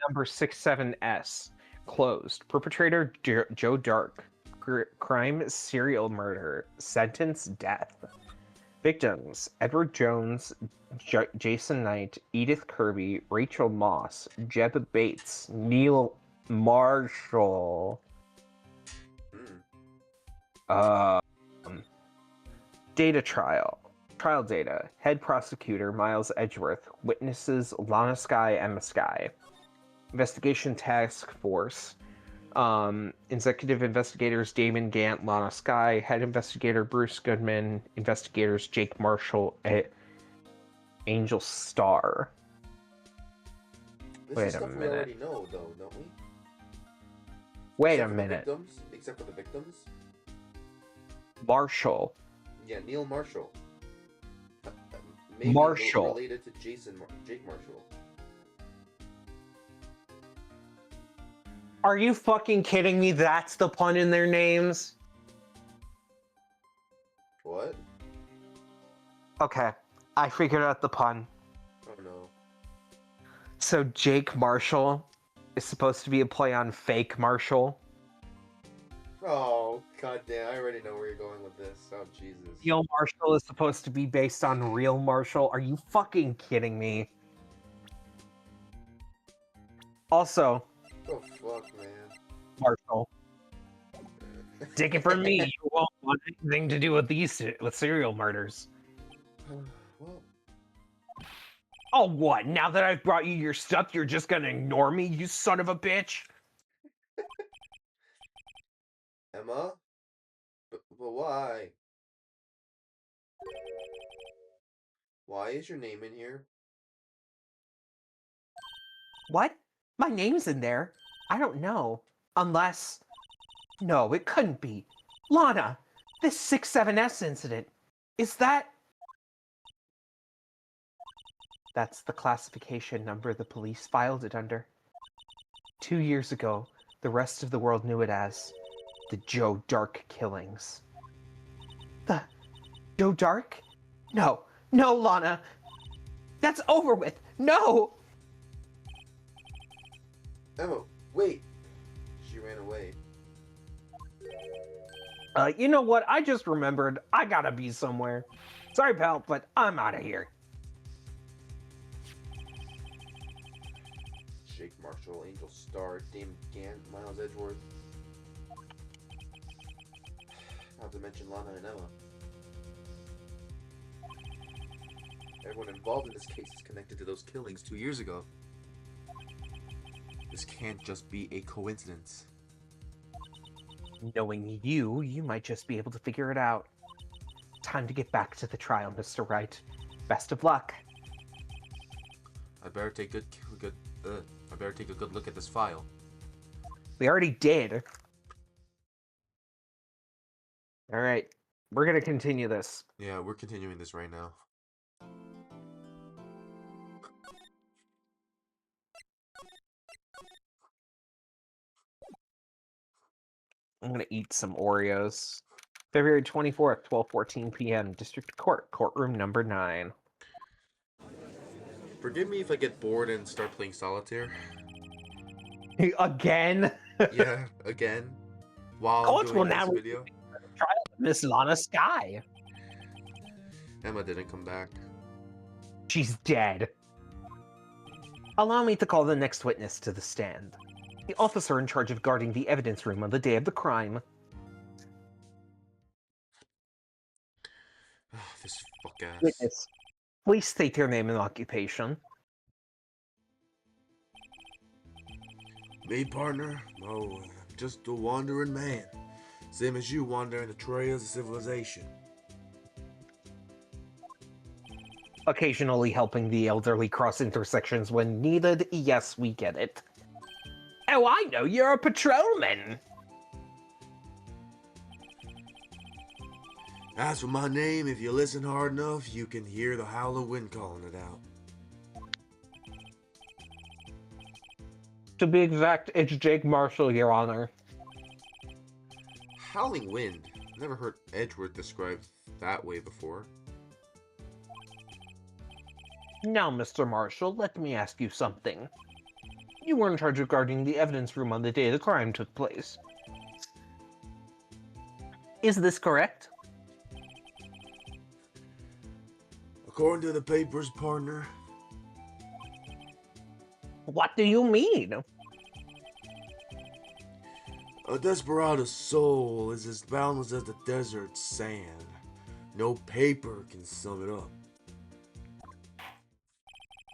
number 67S. Closed. Perpetrator Joe Dark. Crime serial murder. Sentence death. Victims: Edward Jones, Jason Knight, Edith Kirby, Rachel Moss, Jeb Bates, Neil Marshall.
Hmm.
Data trial. Trial data. Head prosecutor Miles Edgeworth. Witnesses Lana Sky, Emma Sky. Investigation task force. Executive investigators Damon Gant, Lana Sky. Head investigator Bruce Goodman. Investigators Jake Marshall, Angel Star.
This
Wait
is
a
stuff we
minute.
already know, though, don't we?
Wait
Except
a
for
minute.
The victims, except for the victims.
Marshall.
Yeah, Neil Marshall. Maybe
Marshall.
related to Jake Marshall.
Are you fucking kidding me? That's the pun in their names?
What?
Okay, I figured out the pun.
Oh no.
So Jake Marshall is supposed to be a play on fake Marshall.
Oh, goddamn! I already know where you're going with this. Oh, Jesus.
Neil Marshall is supposed to be based on real Marshall. Are you fucking kidding me? Also,
Oh, fuck, man.
Marshall, take it from me, you won't want anything to do with serial murders.
Well,
Oh, what? Now that I've brought you your stuff, you're just gonna ignore me, you son of a bitch?
Emma? But why? Why is your name in here?
What? My name's in there? I don't know. Unless... No, it couldn't be. Lana, this 67S incident, is that... That's the classification number the police filed it under. 2 years ago, the rest of the world knew it as the Joe Dark killings. The Joe Dark? No, no, Lana. That's over with. No!
Emma, wait. She ran away.
You know what? I just remembered. I gotta be somewhere. Sorry, pal, but I'm out of here.
Jake Marshall, Angel Star, Damon Gant, Miles Edgeworth. Not to mention Lana and Emma. Everyone involved in this case is connected to those killings 2 years ago. This can't just be a coincidence.
Knowing you, you might just be able to figure it out. Time to get back to the trial, Mr. Wright. Best of luck.
I better take a good look at this file.
We already did. All right, we're gonna continue this.
Yeah, we're continuing this right now.
I'm gonna eat some Oreos. February 24th, 12:14 p.m. District Court, courtroom number 9.
Forgive me if I get bored and start playing solitaire.
Again?
Yeah, again. While
Courts will
doing this
now
video.
trial of Miss Lana Sky.
Emma didn't come back.
She's dead. Allow me to call the next witness to the stand. The officer in charge of guarding the evidence room on the day of the crime.
This fuck ass.
Witness, please state your name and occupation.
Me, partner? Oh, I'm just a wandering man. Same as you wandering the trails of civilization.
Occasionally helping the elderly cross intersections when needed. Yes, we get it. Oh, I know, you're a patrolman.
As for my name, if you listen hard enough, you can hear the howl of wind calling it out.
To be exact, it's Jake Marshall, Your Honor.
Howling wind. Never heard Edgeworth described that way before.
Now, Mr. Marshall, let me ask you something. You were in charge of guarding the evidence room on the day the crime took place. Is this correct?
According to the papers, partner.
What do you mean?
A desperado's soul is as boundless as the desert sand. No paper can sum it up.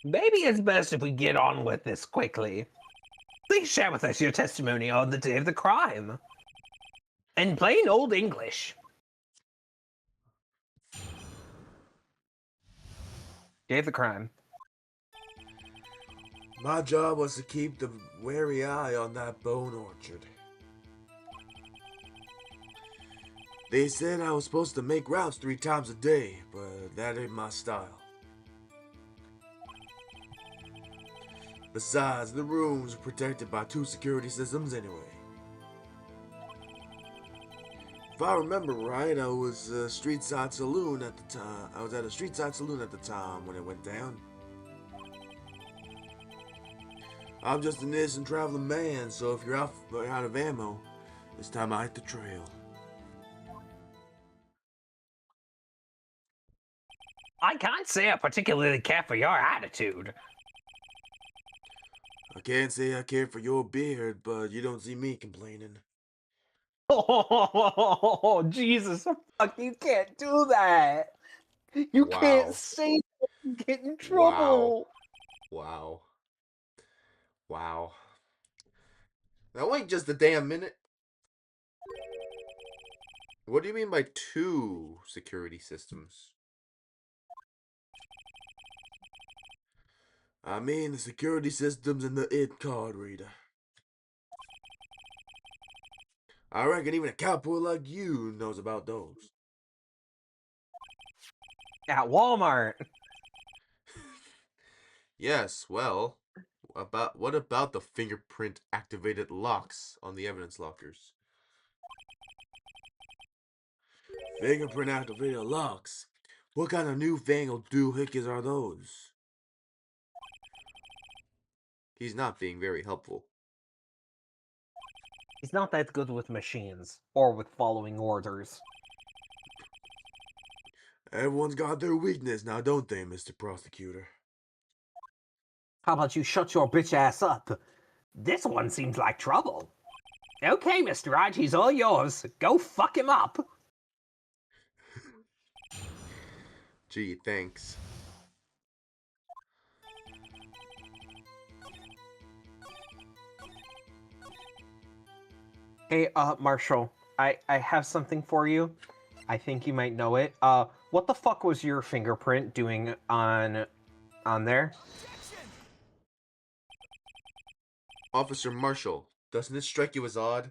Maybe it's best if we get on with this quickly. Please share with us your testimony on the day of the crime. In plain old English. Day of the crime.
My job was to keep the wary eye on that bone orchard. They said I was supposed to make rounds 3 times a day, but that ain't my style. Besides, the rooms were protected by 2 security systems anyway. If I remember right, I was at a street side saloon at the time when it went down. I'm just an innocent traveling man, so if you're out of ammo, it's time I hit the trail.
I can't say I particularly care for your attitude.
I can't say I care for your beard, but you don't see me complaining.
Oh, Jesus, fuck, you can't do that. You can't say that and get in trouble.
Wow. Wow. Now wait just a damn minute. What do you mean by 2 security systems? I mean the security systems in the IT card reader. I reckon even a cowboy like you knows about those.
At Walmart.
Yes, well, what about the fingerprint activated locks on the evidence lockers? Fingerprint activated locks? What kind of newfangled doohickeys are those? He's not being very helpful.
He's not that good with machines, or with following orders.
Everyone's got their weakness now, don't they, Mr. Prosecutor?
How about you shut your bitch ass up? This one seems like trouble. Okay, Mr. Raj, he's all yours. Go fuck him up.
Gee, thanks.
Hey, Marshall, I have something for you. I think you might know it. What the fuck was your fingerprint doing on there?
Officer Marshall, doesn't this strike you as odd?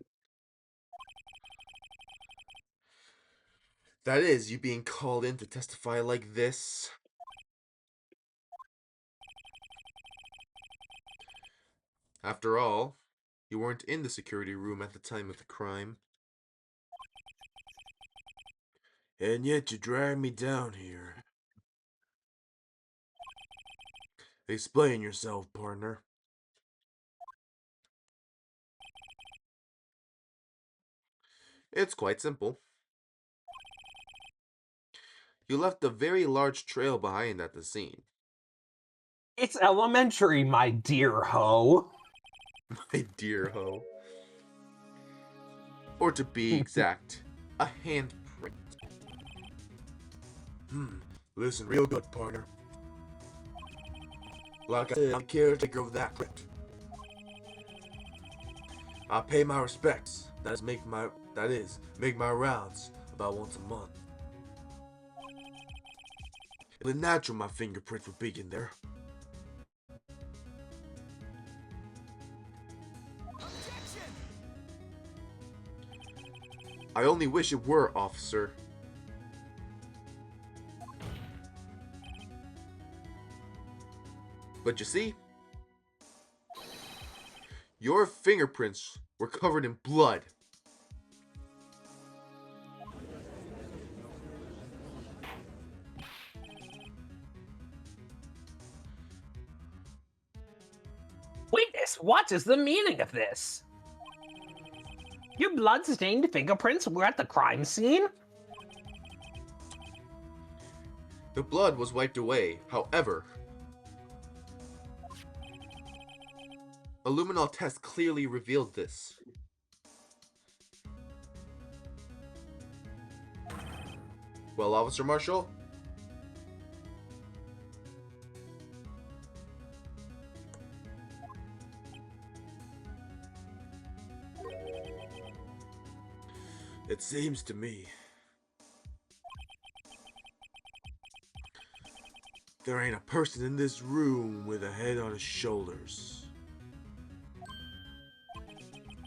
That is, you being called in to testify like this? After all, you weren't in the security room at the time of the crime. And yet you dragged me down here. Explain yourself, partner. It's quite simple. You left a very large trail behind at the scene.
It's elementary, my dear ho.
My dear ho. Or to be exact, a handprint. Listen real good, partner. Like I said, I'm caretaker of that print. I pay my respects. That is, make my rounds about once a month. It was natural my fingerprints would be in there. I only wish it were, officer. But you see, Your fingerprints were covered in blood.
Witness, what is the meaning of this? Your blood-stained fingerprints were at the crime scene?
The blood was wiped away. However, a luminol test clearly revealed this. Well, Officer Marshall? It seems to me there ain't a person in this room with a head on his shoulders.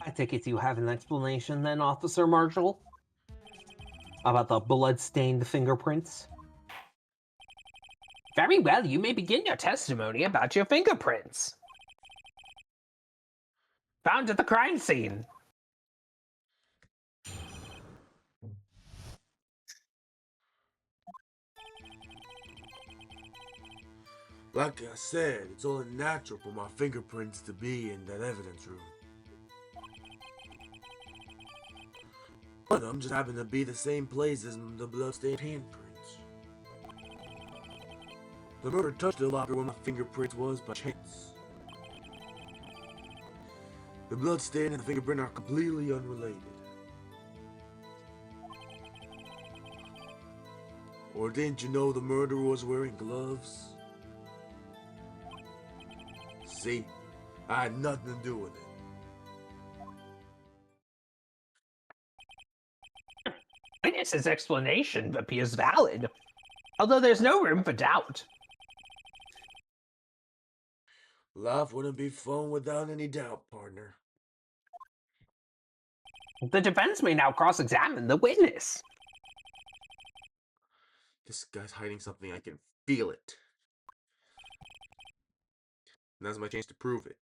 I take it you have an explanation then, Officer Marshall? About the blood-stained fingerprints? Very well, you may begin your testimony about your fingerprints. Found at the crime scene.
Like I said, it's only natural for my fingerprints to be in that evidence room. One of them just happened to be the same place as the bloodstained handprints. The murderer touched the locker where my fingerprints was by chance. The bloodstain and the fingerprint are completely unrelated. Or didn't you know the murderer was wearing gloves? See, I had nothing to do with it.
Witness's explanation appears valid, although there's no room for doubt.
Life wouldn't be fun without any doubt, partner.
The defense may now cross-examine the witness.
This guy's hiding something, I can feel it. Now's my chance to prove it.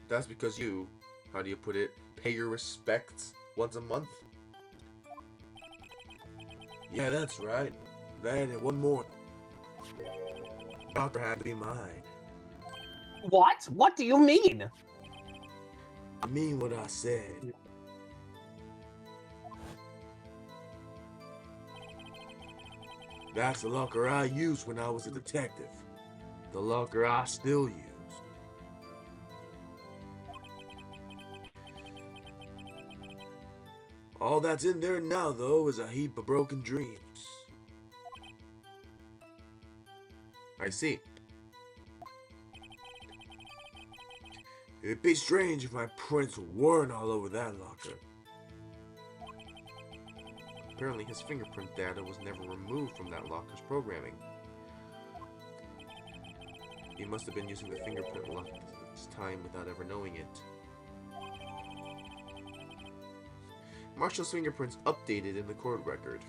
That's because you, how do you put it, pay your respects once a month? Yeah, that's right. That and one more. Doctor had to be mine.
What? What do you mean?
I mean what I said. That's the locker I used when I was a detective. The locker I still use. All that's in there now, though, is a heap of broken dreams. I see. It'd be strange if my prints weren't all over that locker. Apparently his fingerprint data was never removed from that locker's programming. He must have been using the fingerprint lock this time without ever knowing it. Marshall's fingerprints updated in the court record.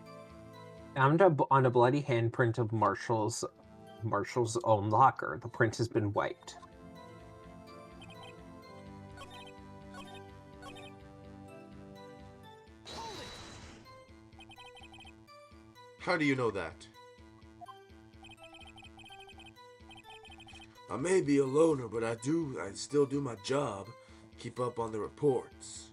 Found on a bloody handprint of Marshall's own locker. The print has been wiped.
How do you know that? I may be a loner, but I still do my job. Keep up on the reports.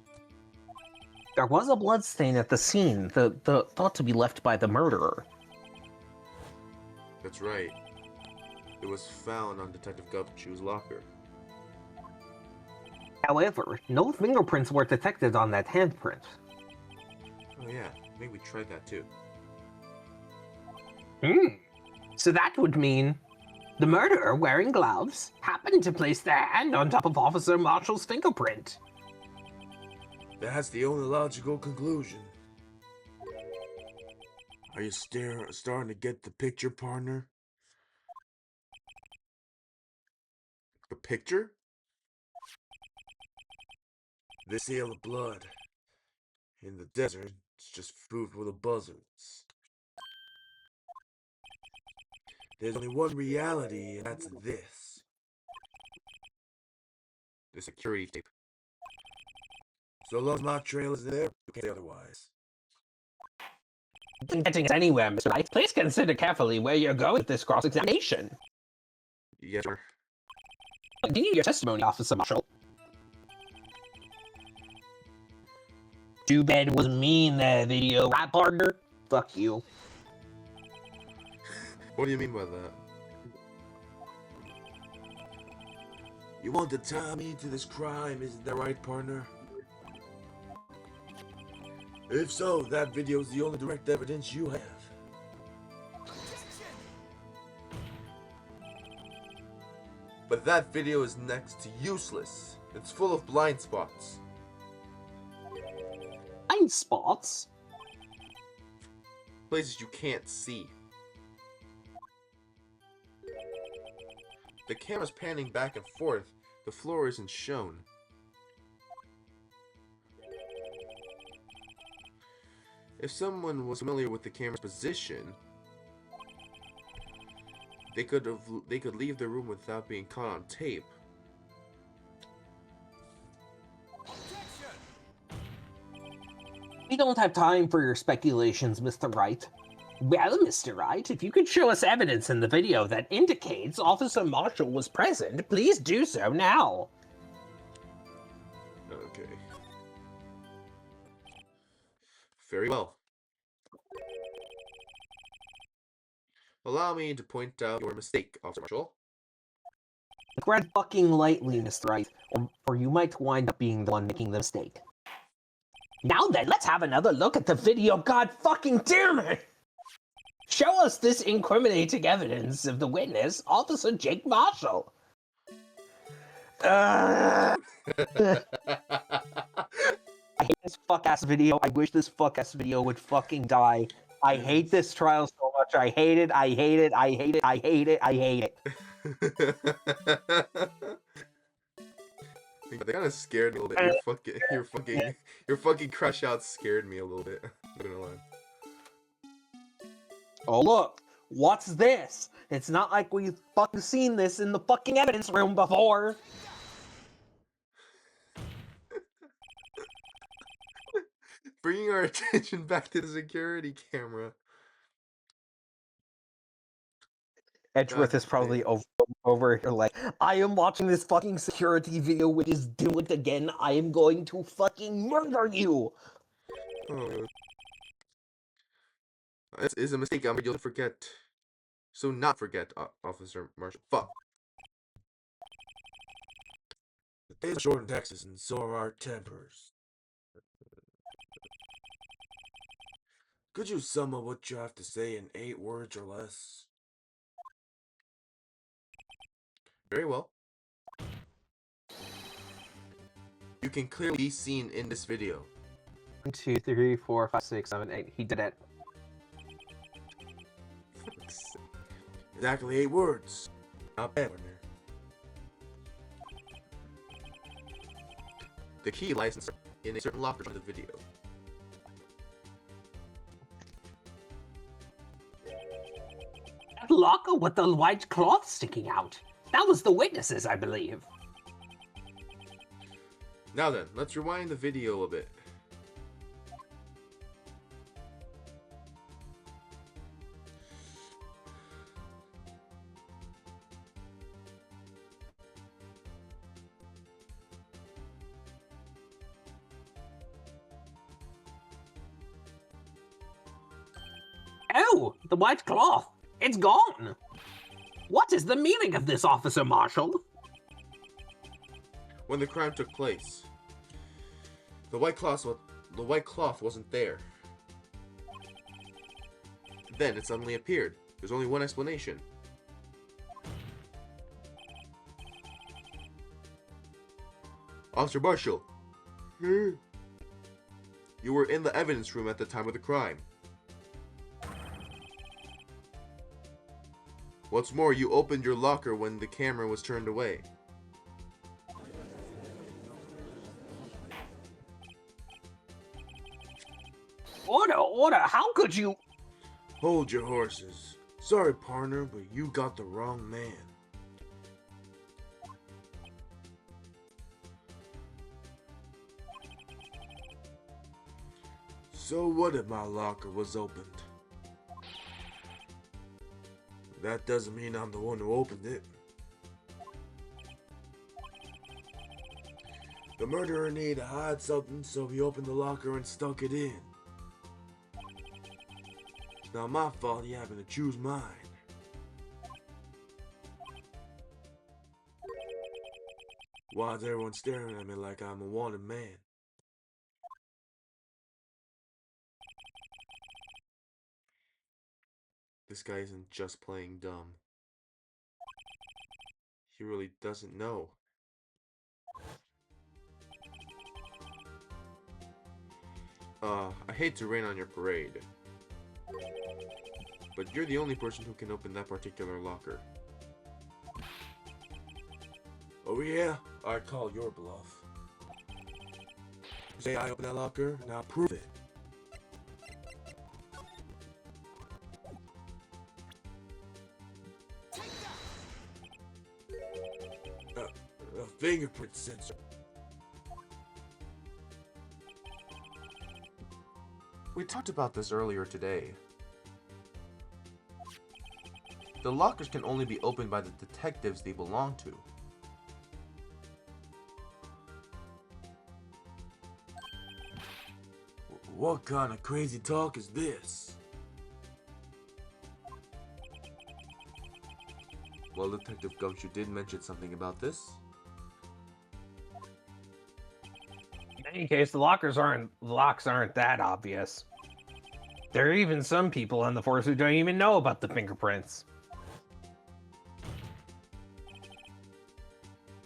There was a bloodstain at the scene, the thought to be left by the murderer.
That's right. It was found on Detective Gumshoe's locker.
However, no fingerprints were detected on that handprint.
Oh yeah, maybe we tried that too.
So that would mean the murderer, wearing gloves, happened to place their hand on top of Officer Marshall's fingerprint.
That's the only logical conclusion. Are you starting to get the picture, partner? The picture? This seal of blood in the desert It's just food for the buzzards. There's only one reality, and that's this. The security tape. So long as my trail is there, you can't say otherwise.
Getting anywhere, Mr. Wright. Please consider carefully where you're going with this cross-examination.
Yes, sir.
Continue your testimony, Officer Marshall. Too bad it wasn't me in that video, right, partner? Fuck you.
What do you mean by that? You want to tie me to this crime, isn't that right, partner? If so, that video's the only direct evidence you have. But that video is next to useless. It's full of blind spots.
Blind spots?
Places you can't see. The camera's panning back and forth. The floor isn't shown. If someone was familiar with the camera's position, they could leave the room without being caught on tape.
We don't have time for your speculations, Mr. Wright. Well, Mr. Wright, if you could show us evidence in the video that indicates Officer Marshall was present, please do so now.
Okay. Very well. Allow me to point out your mistake, Officer Marshall.
Tread fucking lightly, Mr. Wright, or you might wind up being the one making the mistake. Now then, let's have another look at the video, god fucking damn it! Show us this incriminating evidence of the witness, Officer Jake Marshall. I hate this fuck-ass video. I wish this fuck-ass video would fucking die. I hate this trial so much. I hate it. I hate it. I hate it. I hate it. I hate it.
They kind of scared me a little bit. Your fucking crush out scared me a little bit. I'm not gonna lie.
Oh look, what's this? It's not like we've fucking seen this in the fucking evidence room before.
Bringing our attention back to the security camera.
Edgeworth is probably over here like, I am watching this fucking security video, which is do it again. I am going to fucking murder you.
Oh, this is a mistake. You'll forget. So not forget, Officer Marshall. Fuck. The days are short in Texas, and so are our tempers. Could you sum up what you have to say in 8 words or less? Very well. You can clearly be seen in this video.
1, 2, 3, 4, 5, 6, 7, 8. He did it.
Exactly 8 words. Not bad, partner. The key lies in a certain locker in the video.
That locker with the white cloth sticking out. That was the witnesses, I believe.
Now then, let's rewind the video a bit.
Oh, the white cloth. It's gone. What is the meaning of this, Officer Marshall?
When the crime took place, the white cloth wasn't there. Then it suddenly appeared. There's only one explanation. Officer Marshall, you were in the evidence room at the time of the crime. What's more, you opened your locker when the camera was turned away.
Order, how could you?
Hold your horses. Sorry, partner, but you got the wrong man. So what if my locker was opened? That doesn't mean I'm the one who opened it. The murderer needed to hide something, so he opened the locker and stuck it in. It's not my fault he happened to choose mine. Why is everyone staring at me like I'm a wanted man? This guy isn't just playing dumb. He really doesn't know. I hate to rain on your parade, but you're the only person who can open that particular locker. Oh yeah? I call your bluff. Say I open that locker, now prove it. A fingerprint sensor. We talked about this earlier today. The lockers can only be opened by the detectives they belong to. What kind of crazy talk is this? Well, Detective Gumshoe did mention something about this.
In any case, the locks aren't that obvious. There are even some people on the force who don't even know about the fingerprints.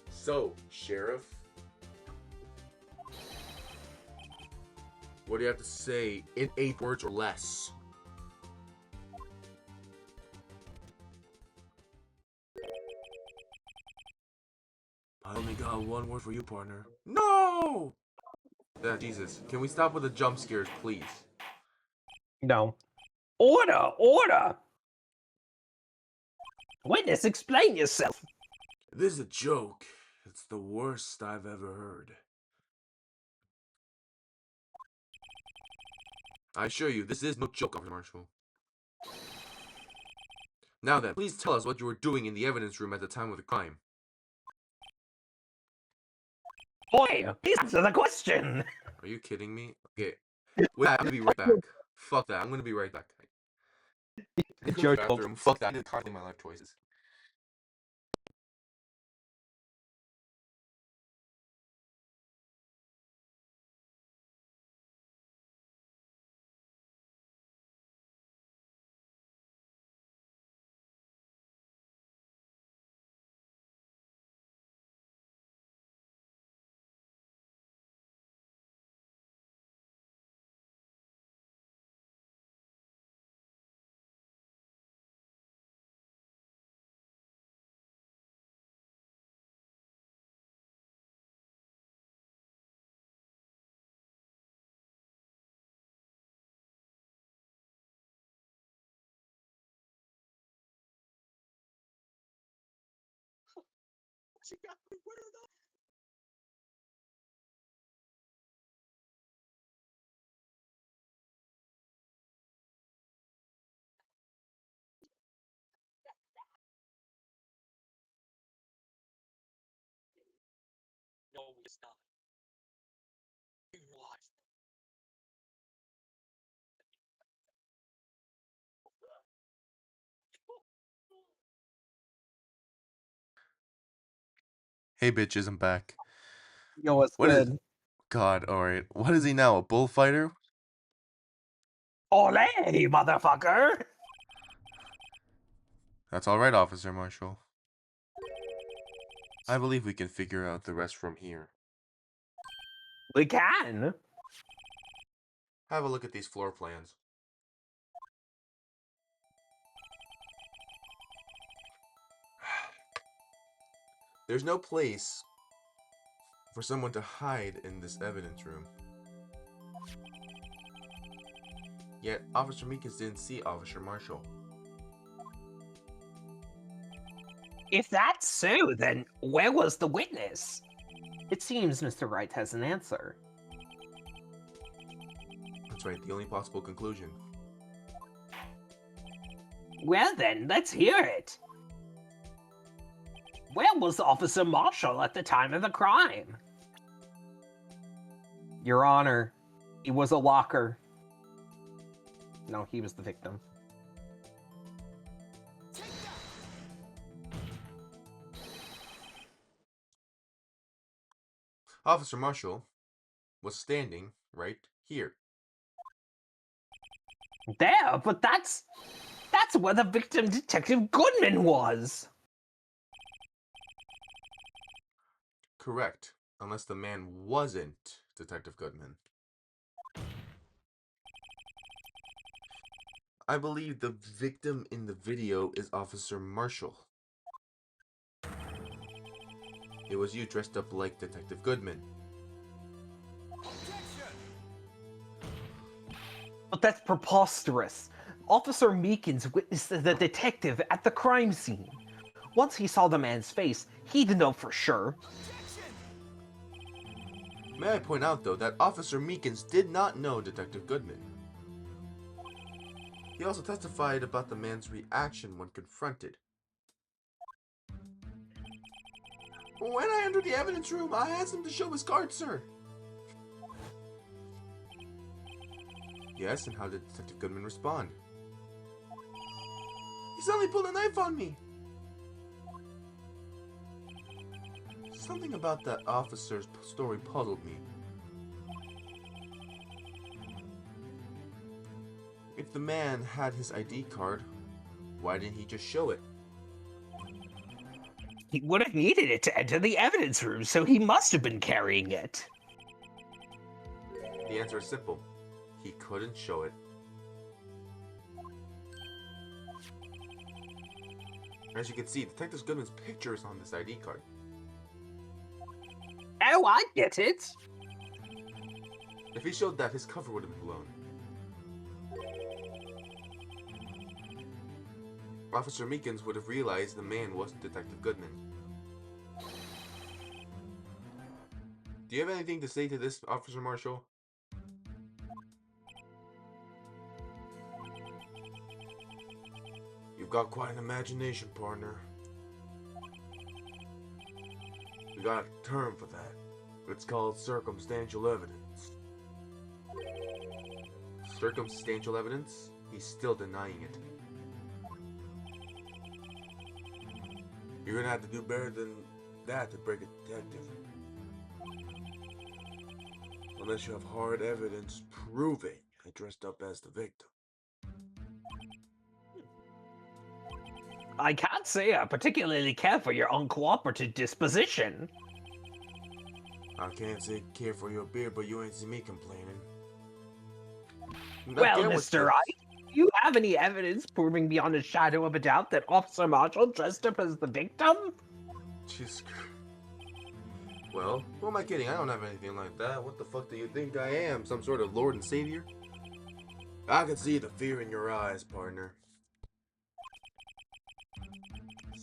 So, Sheriff, what do you have to say in 8 words or less? I only got one word for you, partner. No! Jesus, can we stop with the jump scares, please?
No. Order! Witness, explain yourself.
This is a joke. It's the worst I've ever heard. I assure you, this is no joke, Officer Marshall. Now then, please tell us what you were doing in the evidence room at the time of the crime.
Boy, please answer the question.
Are you kidding me? Okay, wait, I'm gonna be right back. Fuck that, I'm gonna be right back.
It's your joke.
Bathroom. Fuck that, I need to contemplate my life choices. Hey bitches, I'm back.
Yo, what's
What is...
good?
God, alright. What is he now, a bullfighter?
Ole, motherfucker!
That's alright, Officer Marshall. I believe we can figure out the rest from here.
We can.
Have a look at these floor plans. There's no place for someone to hide in this evidence room. Yet, Officer Meekins didn't see Officer Marshall.
If that's so, then where was the witness? It seems Mr. Wright has an answer.
That's right, the only possible conclusion.
Well then, let's hear it. Where was Officer Marshall at the time of the crime? Your Honor, he was a locker. No, he was the victim.
Officer Marshall was standing right here.
There, but that's where the victim, Detective Goodman, was.
Correct, unless the man wasn't Detective Goodman. I believe the victim in the video is Officer Marshall. It was you dressed up like Detective Goodman.
But that's preposterous. Officer Meekins witnessed the detective at the crime scene. Once he saw the man's face, he'd know for sure.
May I point out, though, that Officer Meekins did not know Detective Goodman. He also testified about the man's reaction when confronted. When I entered the evidence room, I asked him to show his card, sir. Yes, and how did Detective Goodman respond? He suddenly pulled a knife on me. Something about that officer's story puzzled me. If the man had his ID card, why didn't he just show it?
He would have needed it to enter the evidence room, so he must have been carrying it.
The answer is simple. He couldn't show it. As you can see, Detective Goodman's picture is on this ID card.
Oh, I get it.
If he showed that, his cover would have been blown. Officer Meekins would have realized the man wasn't Detective Goodman. Do you have anything to say to this, Officer Marshall? You've got quite an imagination, partner. We got a term for that. It's called circumstantial evidence. Circumstantial evidence? He's still denying it. You're gonna have to do better than that to break a detective. Unless you have hard evidence proving I dressed up as the victim.
I can't say I particularly care for your uncooperative disposition.
I can't say care for your beer, but you ain't see me complaining.
Well, Mr. Wright, do you have any evidence proving beyond a shadow of a doubt that Officer Marshall dressed up as the victim?
Jesus Christ. Well, who am I kidding? I don't have anything like that. What the fuck do you think I am? Some sort of Lord and Savior? I can see the fear in your eyes, partner.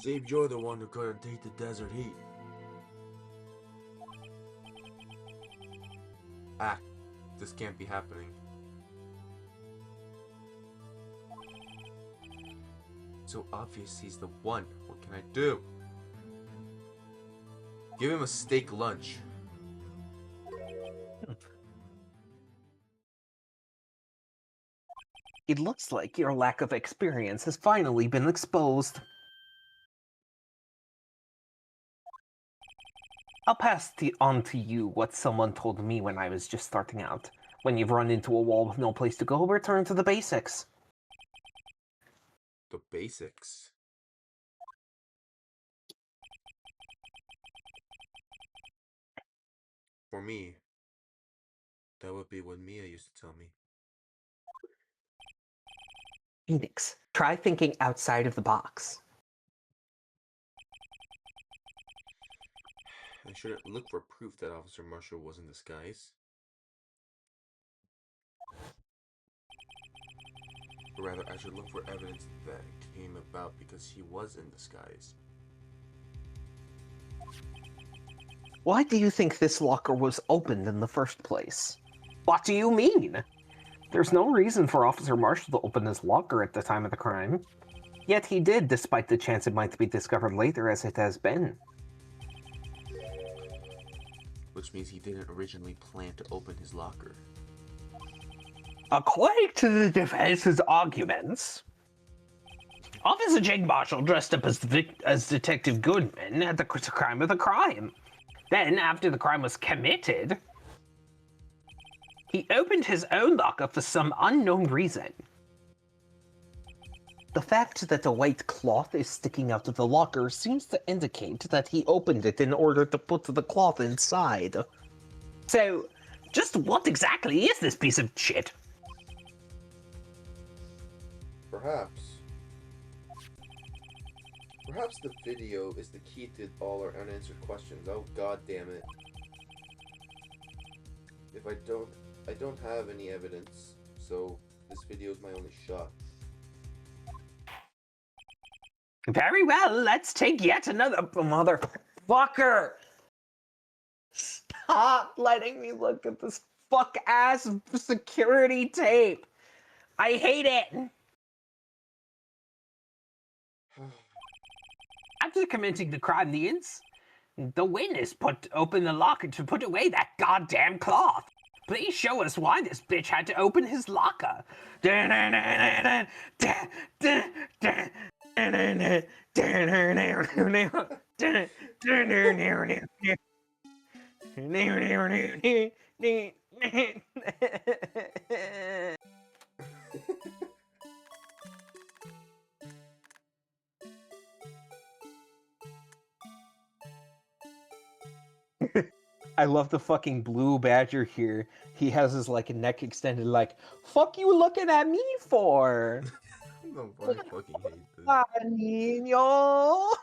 Seems you're the one who couldn't take the desert heat. Ah, this can't be happening. So obvious he's the one. What can I do? Give him a steak lunch.
It looks like your lack of experience has finally been exposed. I'll pass on to you what someone told me when I was just starting out. When you've run into a wall with no place to go, return to the basics.
The basics. For me, that would be what Mia used to tell me.
Phoenix, try thinking outside of the box.
I shouldn't look for proof that Officer Marshall was in disguise. Or rather, I should look for evidence that came about because he was in disguise.
Why do you think this locker was opened in the first place? What do you mean? There's no reason for Officer Marshall to open his locker at the time of the crime. Yet he did, despite the chance it might be discovered later as it has been.
Which means he didn't originally plan to open his locker.
According to the defense's arguments, Officer Jake Marshall dressed up as Detective Goodman at the time of the crime. Then, after the crime was committed, he opened his own locker for some unknown reason. The fact that a white cloth is sticking out of the locker seems to indicate that he opened it in order to put the cloth inside. So, just what exactly is this piece of shit?
Perhaps. Perhaps the video is the key to all our unanswered questions. Oh, god damn it. If I don't have any evidence, so this video is my only shot.
Very well, let's take yet another motherfucker. Stop letting me look at this fuck-ass security tape. I hate it. After committing the crime, the witness opened the locker to put away that goddamn cloth. Please show us why this bitch had to open his locker. I love the fucking blue badger here. He has his like neck extended like, fuck you looking at me for?
No, I fucking hate this.
Niño.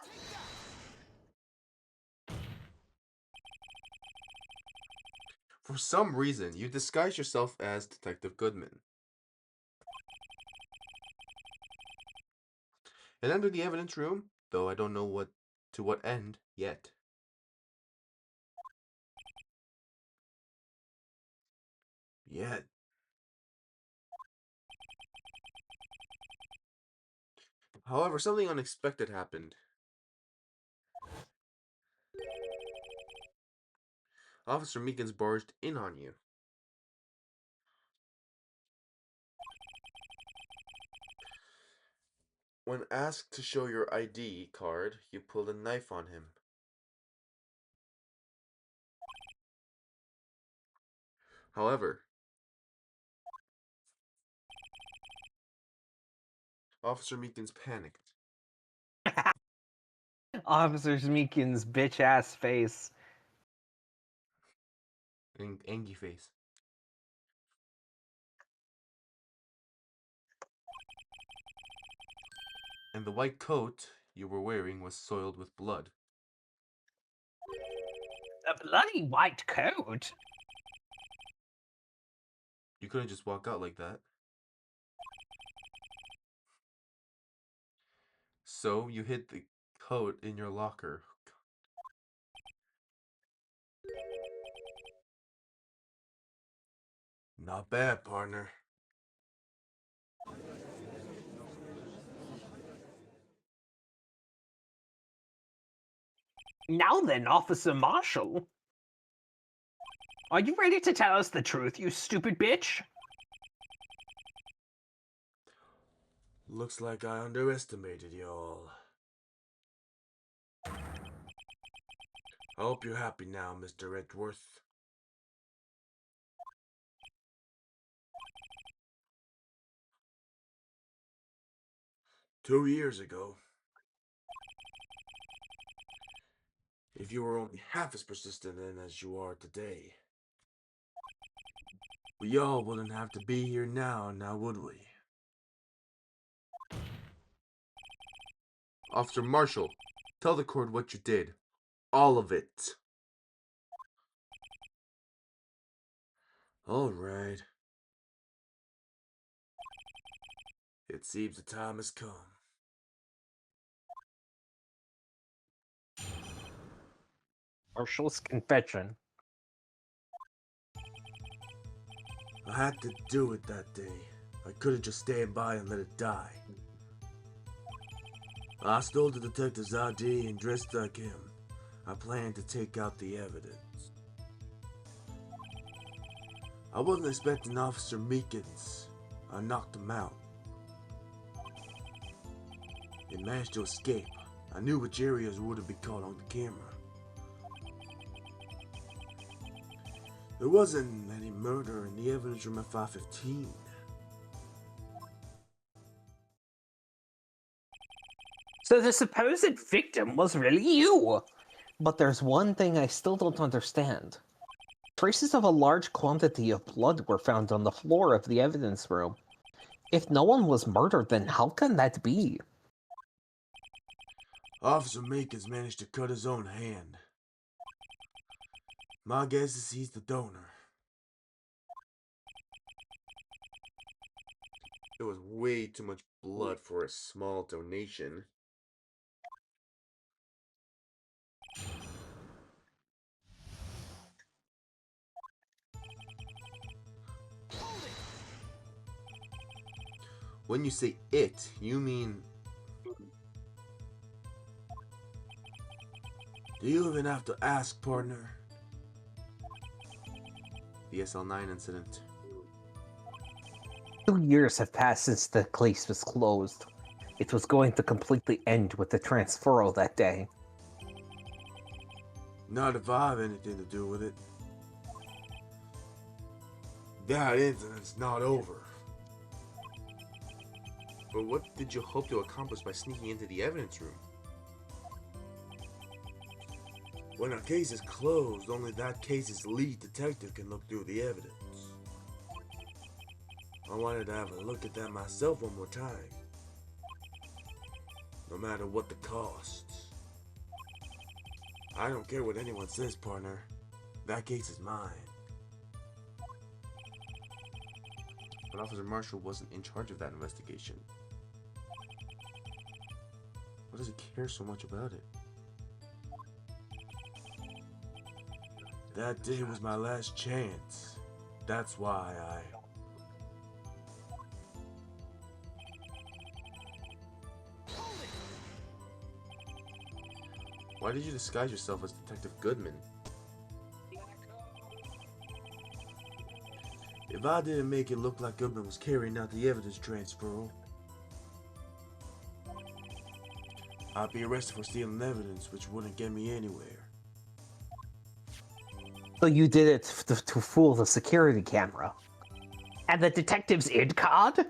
For some reason, you disguise yourself as Detective Goodman. And enter the evidence room, though I don't know to what end yet. Yet. However, something unexpected happened. Officer Meekins barged in on you. When asked to show your ID card, you pulled a knife on him. However, Officer Meekins panicked.
Officer Meekins' bitch ass face.
Angry face. And the white coat you were wearing was soiled with blood.
A bloody white coat?
You couldn't just walk out like that. So you hid the coat in your locker. Not bad, partner.
Now then, Officer Marshall. Are you ready to tell us the truth, you stupid bitch?
Looks like I underestimated y'all. I hope you're happy now, Mr. Edgeworth. "2 years ago, if you were only half as persistent then as you are today, we all wouldn't have to be here now would we?" Officer Marshall, tell the court what you did. All of it. All right. It seems the time has come.
Marshall's confession.
I had to do it that day. I couldn't just stand by and let it die. I stole the detective's ID and dressed like him. I planned to take out the evidence. I wasn't expecting Officer Meekins. I knocked him out. He managed to escape. I knew which areas wouldn't be caught on the camera. There wasn't any murder in the evidence room at 515.
So the supposed victim was really you! But there's one thing I still don't understand. Traces of a large quantity of blood were found on the floor of the evidence room. If no one was murdered, then how can that be?
Officer Meekins managed to cut his own hand. My guess is he's the donor. It was way too much blood for a small donation. When you say it, you mean... Do you even have to ask, partner? The SL9 incident.
2 years have passed since the case was closed. It was going to completely end with the transferal that day.
Not if I have anything to do with it. That incident's not over. But what did you hope to accomplish by sneaking into the evidence room? When a case is closed, only that case's lead detective can look through the evidence. I wanted to have a look at that myself one more time. No matter what the costs. I don't care what anyone says, partner. That case is mine. But Officer Marshall wasn't in charge of that investigation. Why does he care so much about it? That day was my last chance. That's why Why did you disguise yourself as Detective Goodman? If I didn't make it look like Goodman was carrying out the evidence transferal, I'd be arrested for stealing evidence, which wouldn't get me anywhere.
So you did it to fool the security camera. And the detective's id card?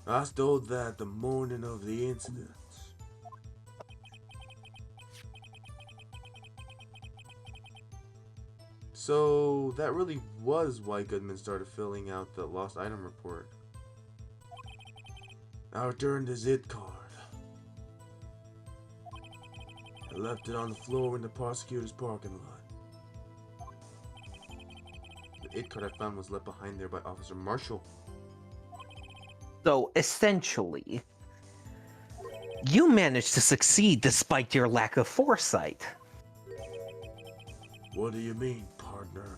I stole that the morning of the incident. So that really was why Goodman started filling out the lost item report. I returned his id card. I left it on the floor in the prosecutor's parking lot. The id card I found was left behind there by Officer Marshall.
So, essentially, you managed to succeed despite your lack of foresight.
What do you mean, partner?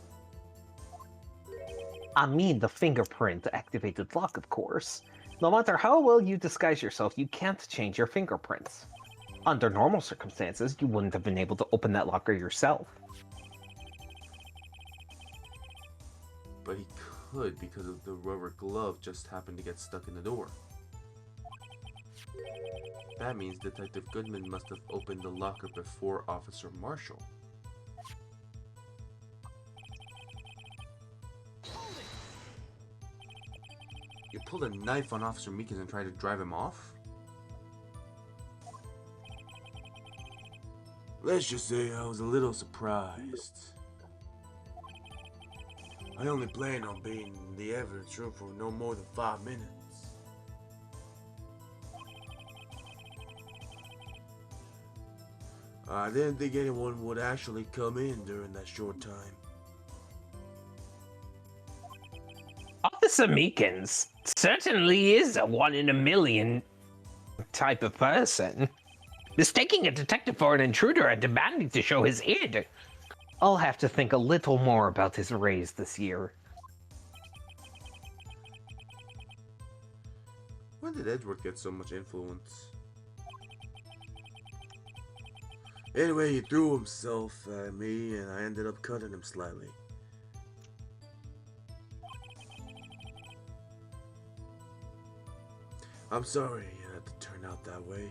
I mean the fingerprint-activated lock, of course. No matter how well you disguise yourself, you can't change your fingerprints. Under normal circumstances, you wouldn't have been able to open that locker yourself.
But he could because of the rubber glove just happened to get stuck in the door. That means Detective Goodman must have opened the locker before Officer Marshall. You pulled a knife on Officer Meekins and tried to drive him off? Let's just say I was a little surprised. I only planned on being in the evidence room for no more than 5 minutes. I didn't think anyone would actually come in during that short time.
Officer Meekins certainly is a one-in-a-million type of person. Mistaking a detective for an intruder and demanding to show his id. I'll have to think a little more about his raise this year.
When did Edward get so much influence? Anyway, he threw himself at me and I ended up cutting him slightly. I'm sorry it had to turn out that way.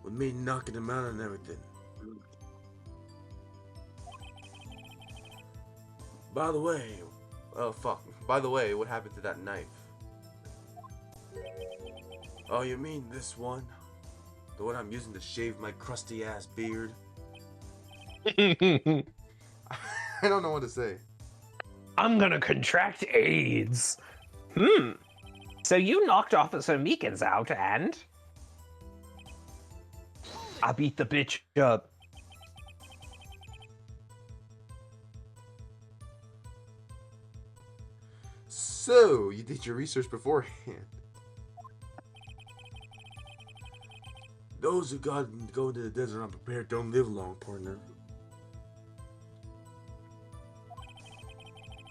With me knocking him out and everything. By the way, oh fuck. By the way, what happened to that knife? Oh, you mean this one? The one I'm using to shave my crusty ass beard? I don't know what to say.
I'm gonna contract AIDS. So you knocked Officer Meekins out and... I beat the bitch up.
So, you did your research beforehand. Those who go into the desert unprepared don't live long, partner.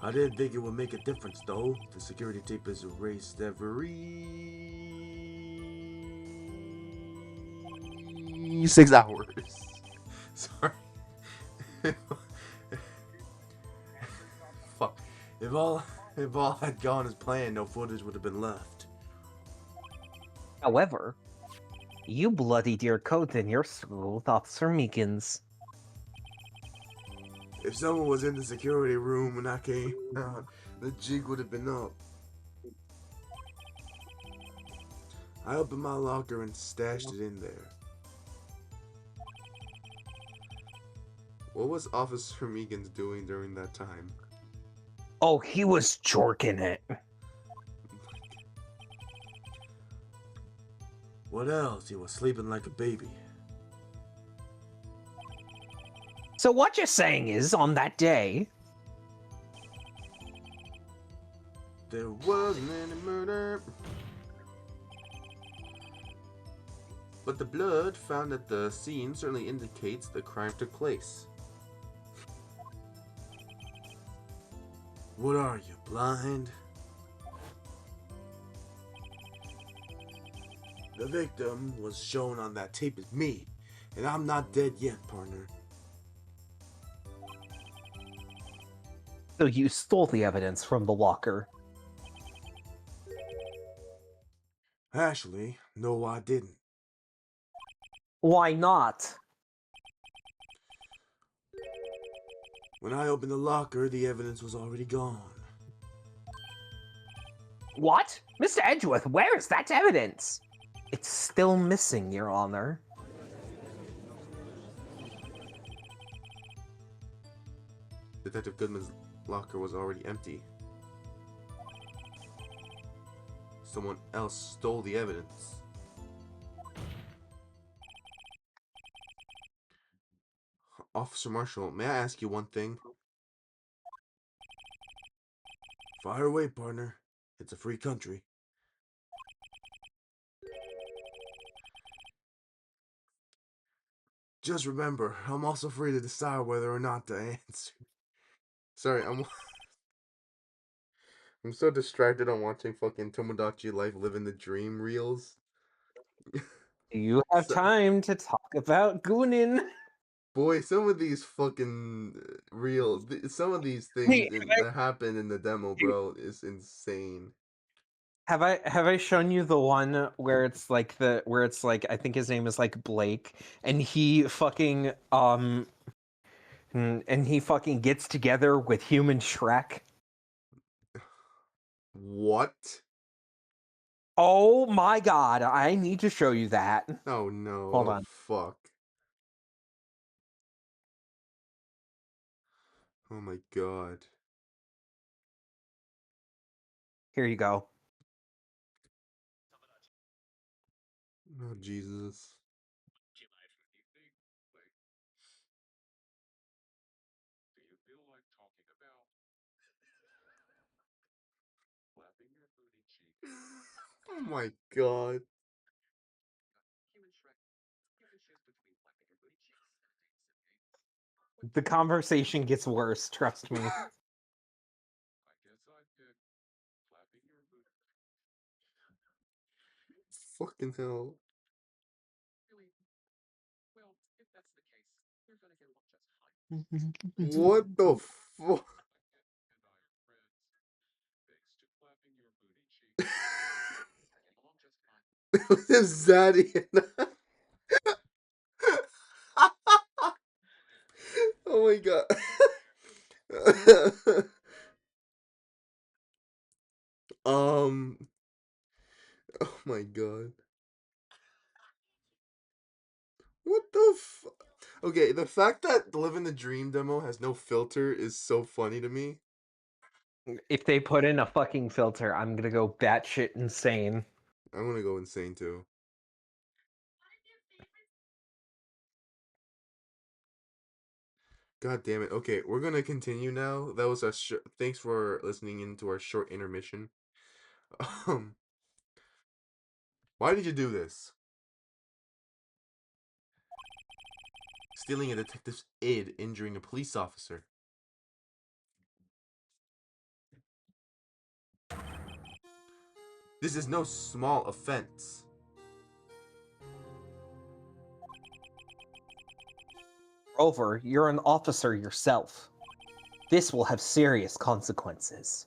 I didn't think it would make a difference, though. The security tape is erased every 6 hours. Sorry. Fuck. If all had gone as planned, no footage would have been left.
However, you bloodied your coat in your school with Officer Meekins.
If someone was in the security room when I came out, the jig would have been up. I opened my locker and stashed it in there. What was Officer Meekins doing during that time?
Oh, he was jorking it.
What else? He was sleeping like a baby.
So what you're saying is, on that day...
There wasn't any murder. But the blood found at the scene certainly indicates the crime took place. What are you, blind? The victim was shown on that tape as me, and I'm not dead yet, partner.
So you stole the evidence from the locker.
Actually, no, I didn't.
Why not?
When I opened the locker, the evidence was already gone.
What? Mr. Edgeworth, where is that evidence? It's still missing, Your Honor.
Detective Goodman's locker was already empty. Someone else stole the evidence. Officer Marshall, may I ask you one thing? Fire away, partner. It's a free country. Just remember, I'm also free to decide whether or not to answer. Sorry, I'm so distracted on watching fucking Tomodachi Life Living the Dream reels.
Do you have
So,
time to talk about Goonin?
boy, some of these fucking reels, some of these things
Hey,
that happen in the demo, bro, is insane.
have I shown you the one where it's like I think his name is like Blake, and he fucking and he fucking gets together with human Shrek?
What?
Oh my god, I need to show you that.
Oh no,
Hold
oh
on.
fuck. Oh my god.
Here you go.
Oh Jesus. Oh my god.
The conversation gets worse, trust me.
Fucking hell. What the fuck? Is that it? Oh my god. um. Oh my god. What the fuck? Okay, the fact that Live in the Dream demo has no filter is so funny to me.
If they put in a fucking filter, I'm gonna go batshit insane.
I'm gonna go insane too. God damn it. Okay, we're gonna continue now. That was a thanks for listening into our short intermission. Um, why did you do this? Stealing a detective's id, injuring a police officer. This is no small offense.
Moreover, you're an officer yourself. This will have serious consequences.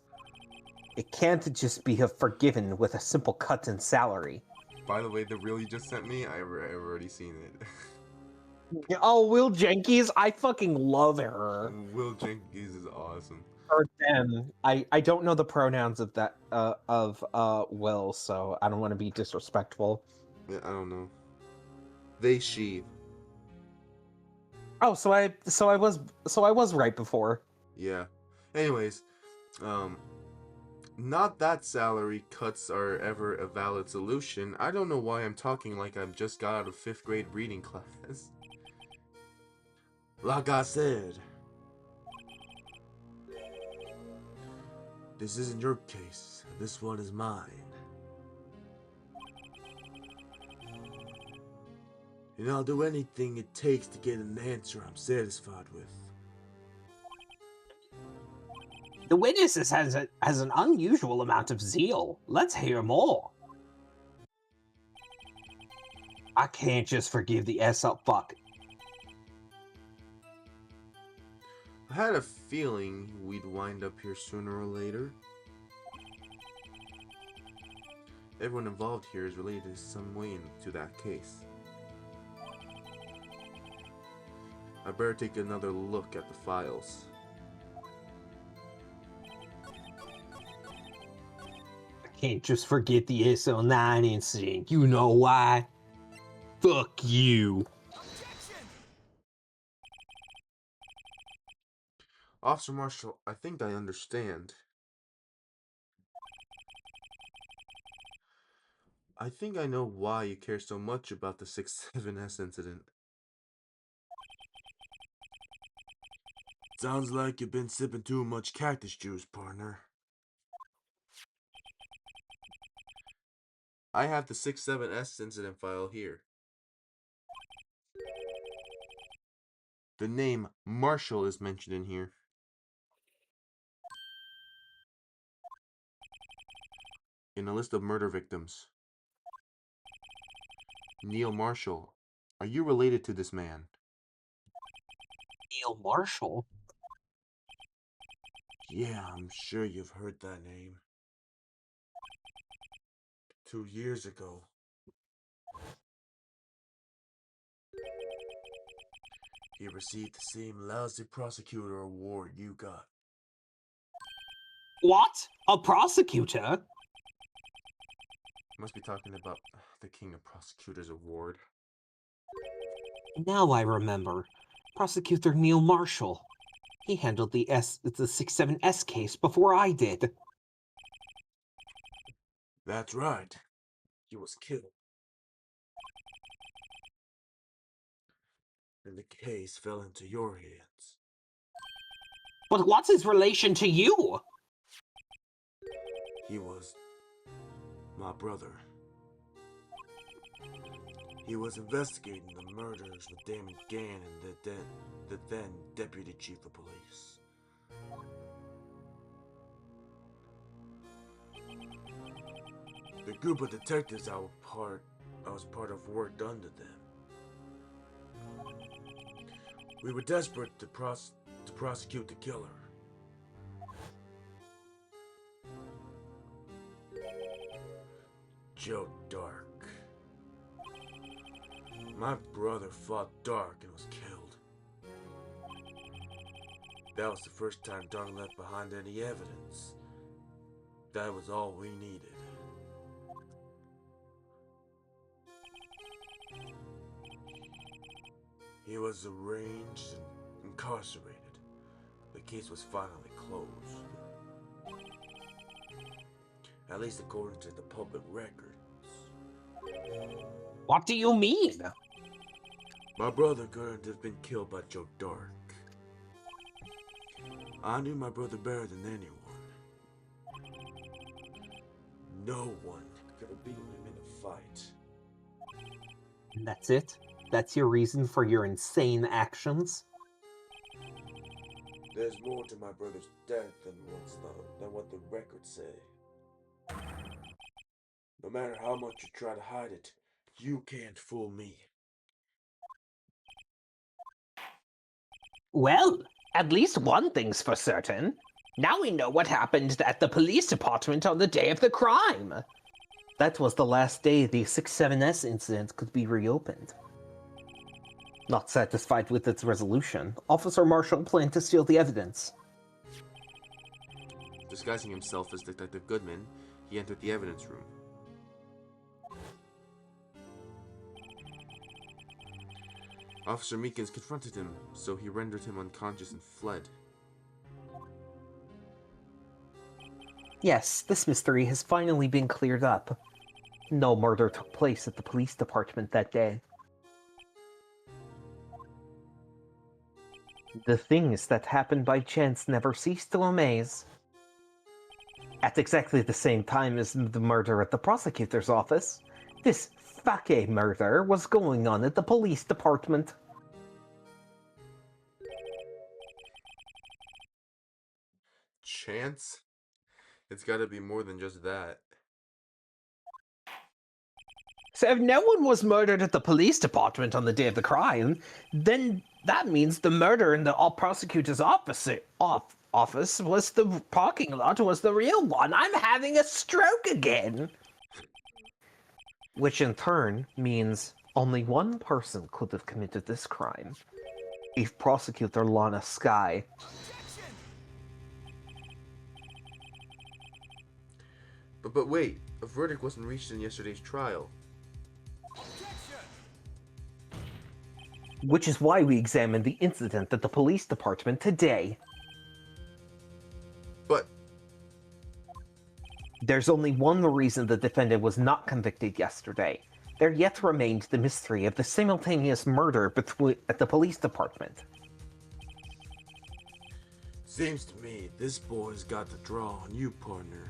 It can't just be forgiven with a simple cut in salary.
By the way, the reel you just sent me, I've already seen it.
Oh, Will Jenkins, I fucking love her.
Will Jenkins is awesome.
Or them. I don't know the pronouns of that Will, so I don't want to be disrespectful.
Yeah, I don't know. They, she.
Oh, so I was right before.
Yeah. Anyways, not that salary cuts are ever a valid solution. I don't know why I'm talking like I've just got out of 5th grade reading class. Like I said, this isn't your case. This one is mine. And I'll do anything it takes to get an answer I'm satisfied with.
The witness has an unusual amount of zeal. Let's hear more. I can't just forgive the up fuck.
I had a feeling we'd wind up here sooner or later. Everyone involved here is related in some way to that case. I better take another look at the files.
I can't just forget the SL9 incident. You know why? Fuck you.
Officer Marshall, I think I understand. I think I know why you care so much about the 6-7S incident. Sounds like you've been sipping too much cactus juice, partner. I have the 6-7S incident file here. The name Marshall is mentioned in here. In a list of murder victims. Neil Marshall. Are you related to this man?
Neil Marshall?
Yeah, I'm sure you've heard that name. 2 years ago. He received the same lousy prosecutor award you got.
What? A prosecutor?
Must be talking about the King of Prosecutors Award.
Now I remember. Prosecutor Neil Marshall. He handled the 6-7S case before I did.
That's right. He was killed. And the case fell into your hands.
But what's his relation to you?
He was my brother. He was investigating the murders of Damon Gann and the then Deputy Chief of Police. The group of detectives I was part of worked under them. We were desperate to prosecute the killer. Joe Dark. My brother fought Dark and was killed. That was the first time Dark left behind any evidence. That was all we needed. He was arraigned and incarcerated. The case was finally closed. At least according to the public records.
What do you mean?
My brother couldn't have been killed by Joe Dark. I knew my brother better than anyone. No one could have beaten him in a fight.
And that's it? That's your reason for your insane actions?
There's more to my brother's death than what the records say. No matter how much you try to hide it, you can't fool me.
Well, at least one thing's for certain. Now we know what happened at the police department on the day of the crime. That was the last day the 67S incident could be reopened. Not satisfied with its resolution, Officer Marshall planned to steal the evidence.
Disguising himself as Detective Goodman, he entered the evidence room. Officer Meekins confronted him, so he rendered him unconscious and fled.
Yes, this mystery has finally been cleared up. No murder took place at the police department that day. The things that happened by chance never cease to amaze. At exactly the same time as the murder at the prosecutor's office, this Fake murder was going on at the police department.
Chance? It's gotta be more than just that.
So if no one was murdered at the police department on the day of the crime, then that means the murder in the prosecutor's office was the parking lot was the real one. I'm having a stroke again. Which in turn means only one person could have committed this crime. Chief Prosecutor Lana Skye.
But wait, a verdict wasn't reached in yesterday's trial.
Which is why we examined the incident at the police department today.
But
there's only one reason the defendant was not convicted yesterday. There yet remained the mystery of the simultaneous murder at the police department.
Seems to me this boy's got the draw on you, partner.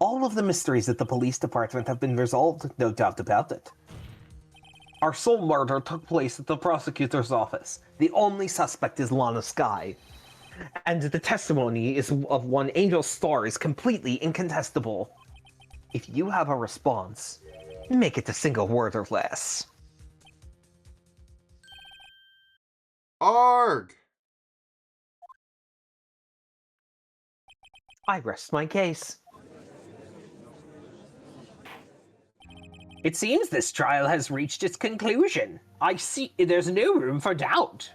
All of the mysteries at the police department have been resolved, no doubt about it. Our sole murder took place at the prosecutor's office. The only suspect is Lana Skye. And the testimony of one Angel Star is completely incontestable. If you have a response, make it a single word or less.
Arg!
I rest my case. It seems this trial has reached its conclusion. I see there's no room for doubt.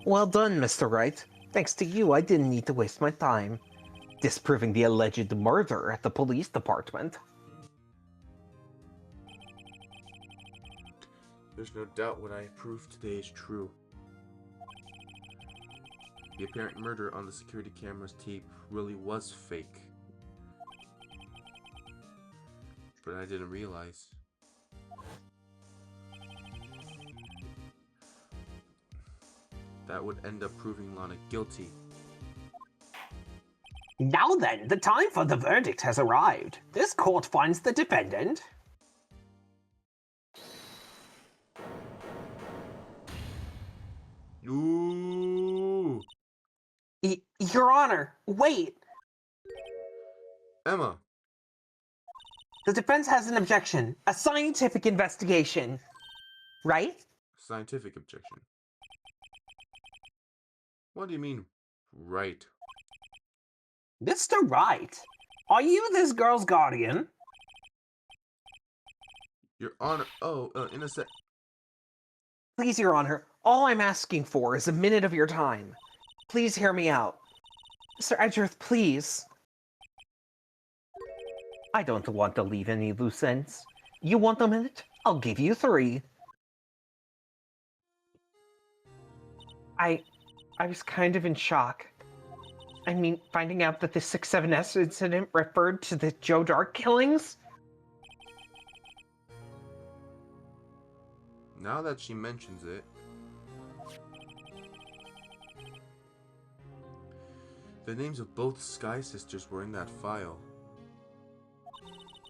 Well done, Mr. Wright. Thanks to you, I didn't need to waste my time disproving the alleged murder at the police department.
There's no doubt what I prove today is true. The apparent murder on the security camera's tape really was fake. But I didn't realize. That would end up proving Lana guilty.
Now then, the time for the verdict has arrived. This court finds the defendant.
Ooh.
Your Honor, wait.
Emma.
The defense has an objection. A scientific investigation. Right?
Scientific objection. What do you mean, right?
Mr. Wright, are you this girl's guardian?
Your Honor. Oh, in a sec.
Please, Your Honor, all I'm asking for is a minute of your time. Please hear me out. Mr. Edgeworth, please. I don't want to leave any loose ends. You want a minute? I'll give you 3. I was kind of in shock. I mean, finding out that the 6-7S incident referred to the Joe Dark killings?
Now that she mentions it, the names of both Sky Sisters were in that file.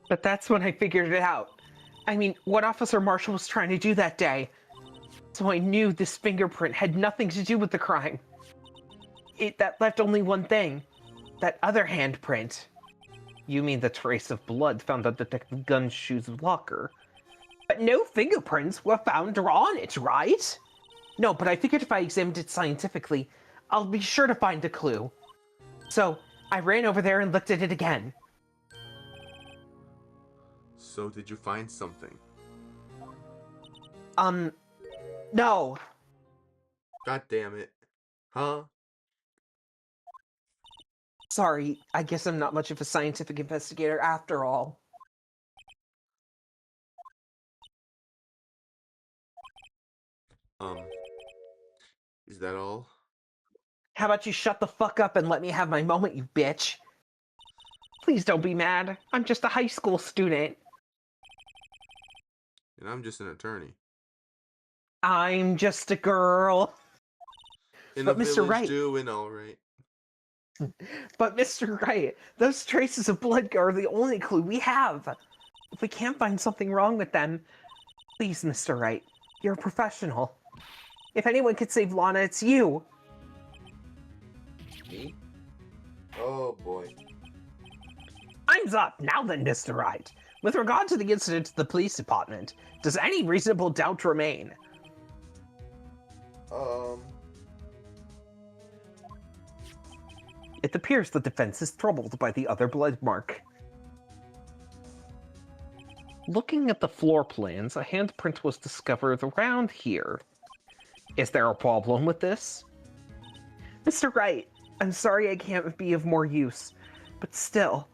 But that's when I figured it out. I mean, what Officer Marshall was trying to do that day. So I knew this fingerprint had nothing to do with the crime. That left only one thing. That other handprint. You mean the trace of blood found on Detective Gunshoe's locker. But no fingerprints were found on it, right? No, but I figured if I examined it scientifically, I'll be sure to find a clue. So, I ran over there and looked at it again.
So did you find something?
No.
God damn it. Huh?
Sorry, I guess I'm not much of a scientific investigator after all.
Is that all?
How about you shut the fuck up and let me have my moment, you bitch? Please don't be mad. I'm just a high school student.
And I'm just an attorney.
I'm just a girl.
In
But
a
Mr.
village
Wright.
doing alright.
But Mr. Wright, those traces of blood are the only clue we have. If we can't find something wrong with them, please, Mr. Wright, you're a professional. If anyone could save Lana, it's you.
Me? Oh boy.
Time's up. Now then, Mr. Wright. With regard to the incident to the police department, does any reasonable doubt remain? It appears the defense is troubled by the other blood mark. Looking at the floor plans, a handprint was discovered around here. Is there a problem with this? Mr. Wright, I'm sorry I can't be of more use, but still,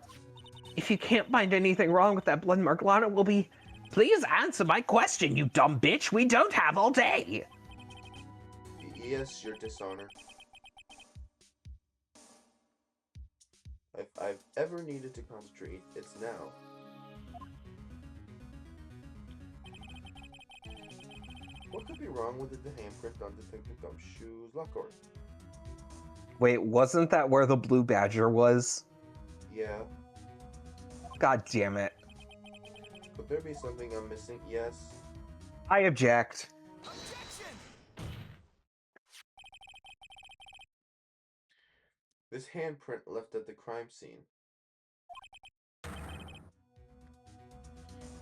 if you can't find anything wrong with that blood mark, Lana will be... Please answer my question, you dumb bitch! We don't have all day!
Yes, your dishonor. If I've ever needed to concentrate, it's now. What could be wrong with the handprint on Detective Gumshoe's locker?
Wait, wasn't that where the blue badger was?
Yeah.
God damn it.
Could there be something I'm missing? Yes.
I object.
This handprint left at the crime scene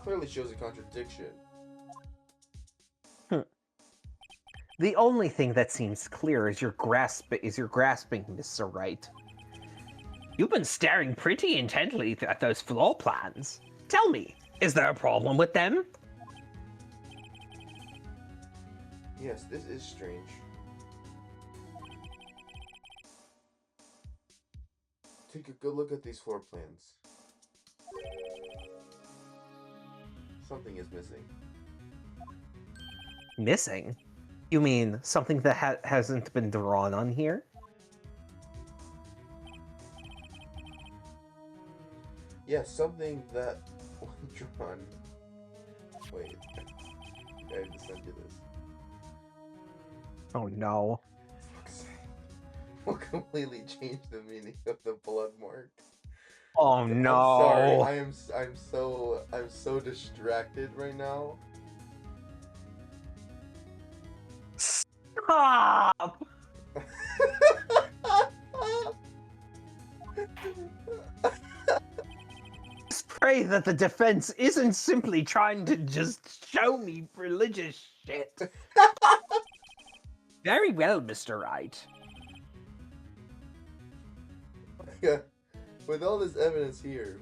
clearly shows a contradiction.
The only thing that seems clear is your grasping, Mr. Wright. You've been staring pretty intently at those floor plans. Tell me, is there a problem with them?
Yes, this is strange. Take a good look at these floor plans. Something is missing.
Missing? You mean something that hasn't been drawn on here?
Yes, something that wasn't drawn. Wait. I have to send you this.
Oh no.
will completely change the meaning of the blood mark.
Oh
I'm sorry.
no!
I'm so distracted right now.
Stop! Just pray that the defense isn't simply trying to just show me religious shit. Very well, Mr. Wright.
Yeah, with all this evidence here,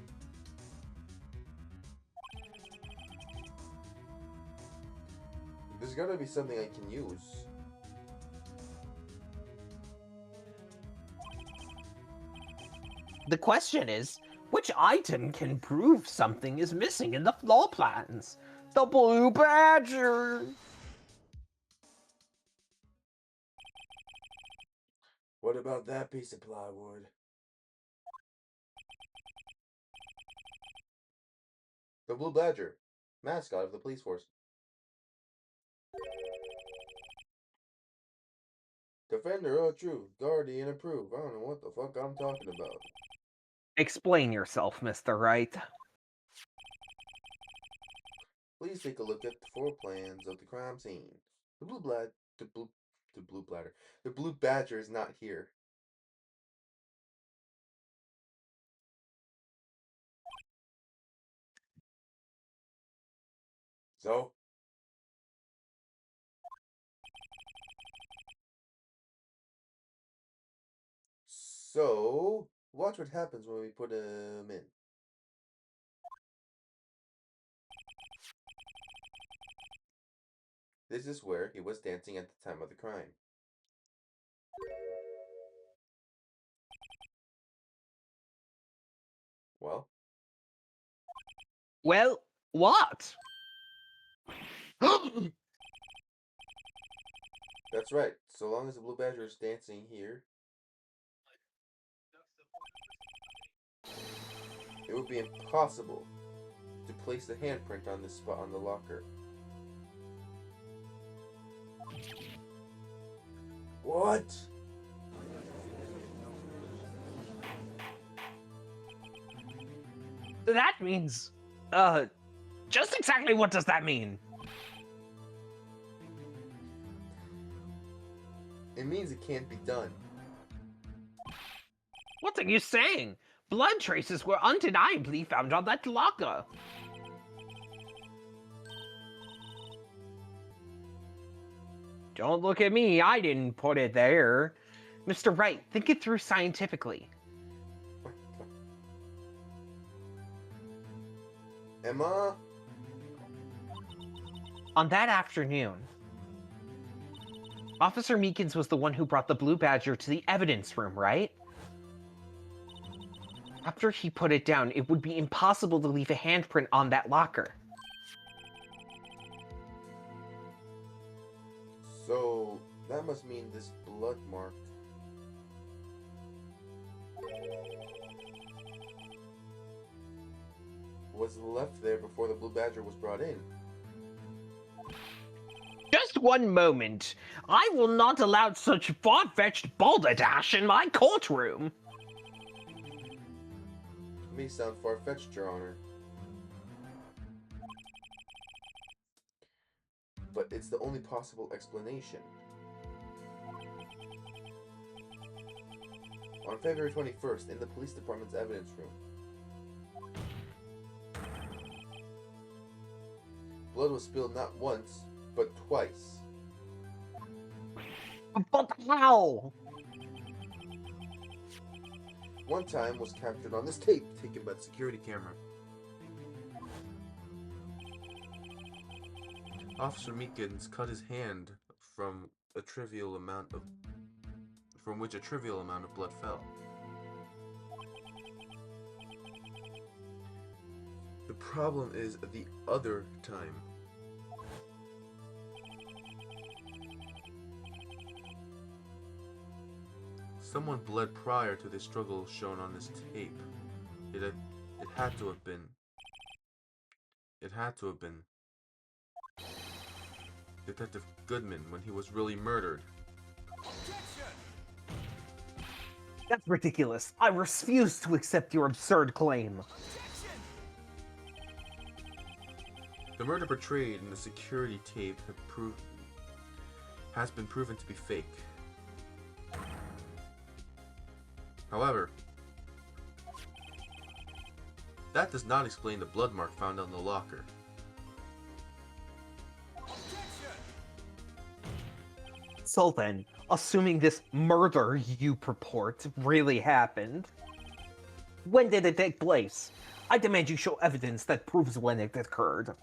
there's gotta be something I can use.
The question is, which item can prove something is missing in the floor plans? The blue badger!
What about that piece of plywood? The Blue Badger, mascot of the police force. Defender of truth, guardian approved. I don't know what the fuck I'm talking about.
Explain yourself, Mr. Wright.
Please take a look at the floor plans of the crime scene. The blue blad, the blue bladder, the blue badger is not here. So, watch what happens when we put him in. This is where he was dancing at the time of the crime. Well,
Well, what?
that's right. So long as the blue badger is dancing here, it would be impossible to place the handprint on this spot on the locker. What?
That means, just exactly what does that mean?
It means it can't be done.
What are you saying? Blood traces were undeniably found on that locker. Don't look at me, I didn't put it there. Mr. Wright, think it through scientifically.
Emma?
On that afternoon, Officer Meekins was the one who brought the Blue Badger to the evidence room, right? After he put it down, it would be impossible to leave a handprint on that locker.
So, that must mean this blood mark was left there before the Blue Badger was brought in.
Just one moment. I will not allow such far-fetched balderdash in my courtroom.
It may sound far-fetched, Your Honor, but it's the only possible explanation. On February 21st, in the police department's evidence room, blood was spilled not once, but twice.
But how?
One time was captured on this tape taken by the security camera. Officer Meekins cut his hand from which a trivial amount of blood fell. The problem is the other time. Someone bled prior to the struggle shown on this tape. It had to have been Detective Goodman when he was really murdered.
That's ridiculous. I refuse to accept your absurd claim.
The murder portrayed in the security tape has been proven to be fake. However, that does not explain the blood mark found on the locker.
So then, assuming this murder you purport really happened, when did it take place? I demand you show evidence that proves when it occurred.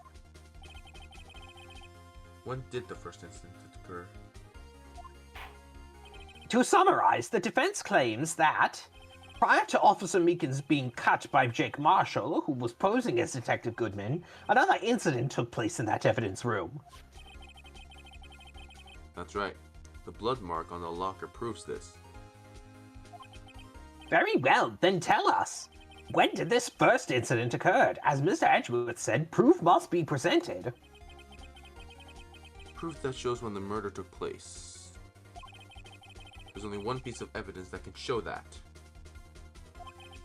When did the first incident occur?
To summarize, the defense claims that prior to Officer Meekins being cut by Jake Marshall, who was posing as Detective Goodman, another incident took place in that evidence room.
That's right. The blood mark on the locker proves this.
Very well, then tell us. When did this first incident occur? As Mr. Edgeworth said, proof must be presented.
Proof that shows when the murder took place. There's only one piece of evidence that can show that.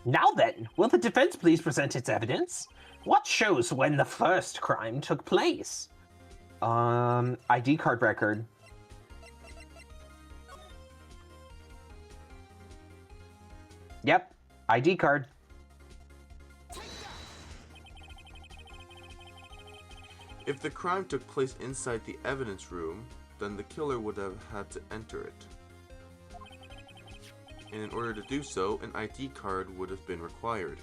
Now then, will the defense please present its evidence? What shows when the first crime took place? ID card record. Yep, ID card.
If the crime took place inside the evidence room, then the killer would have had to enter it. And in order to do so, an ID card would have been required.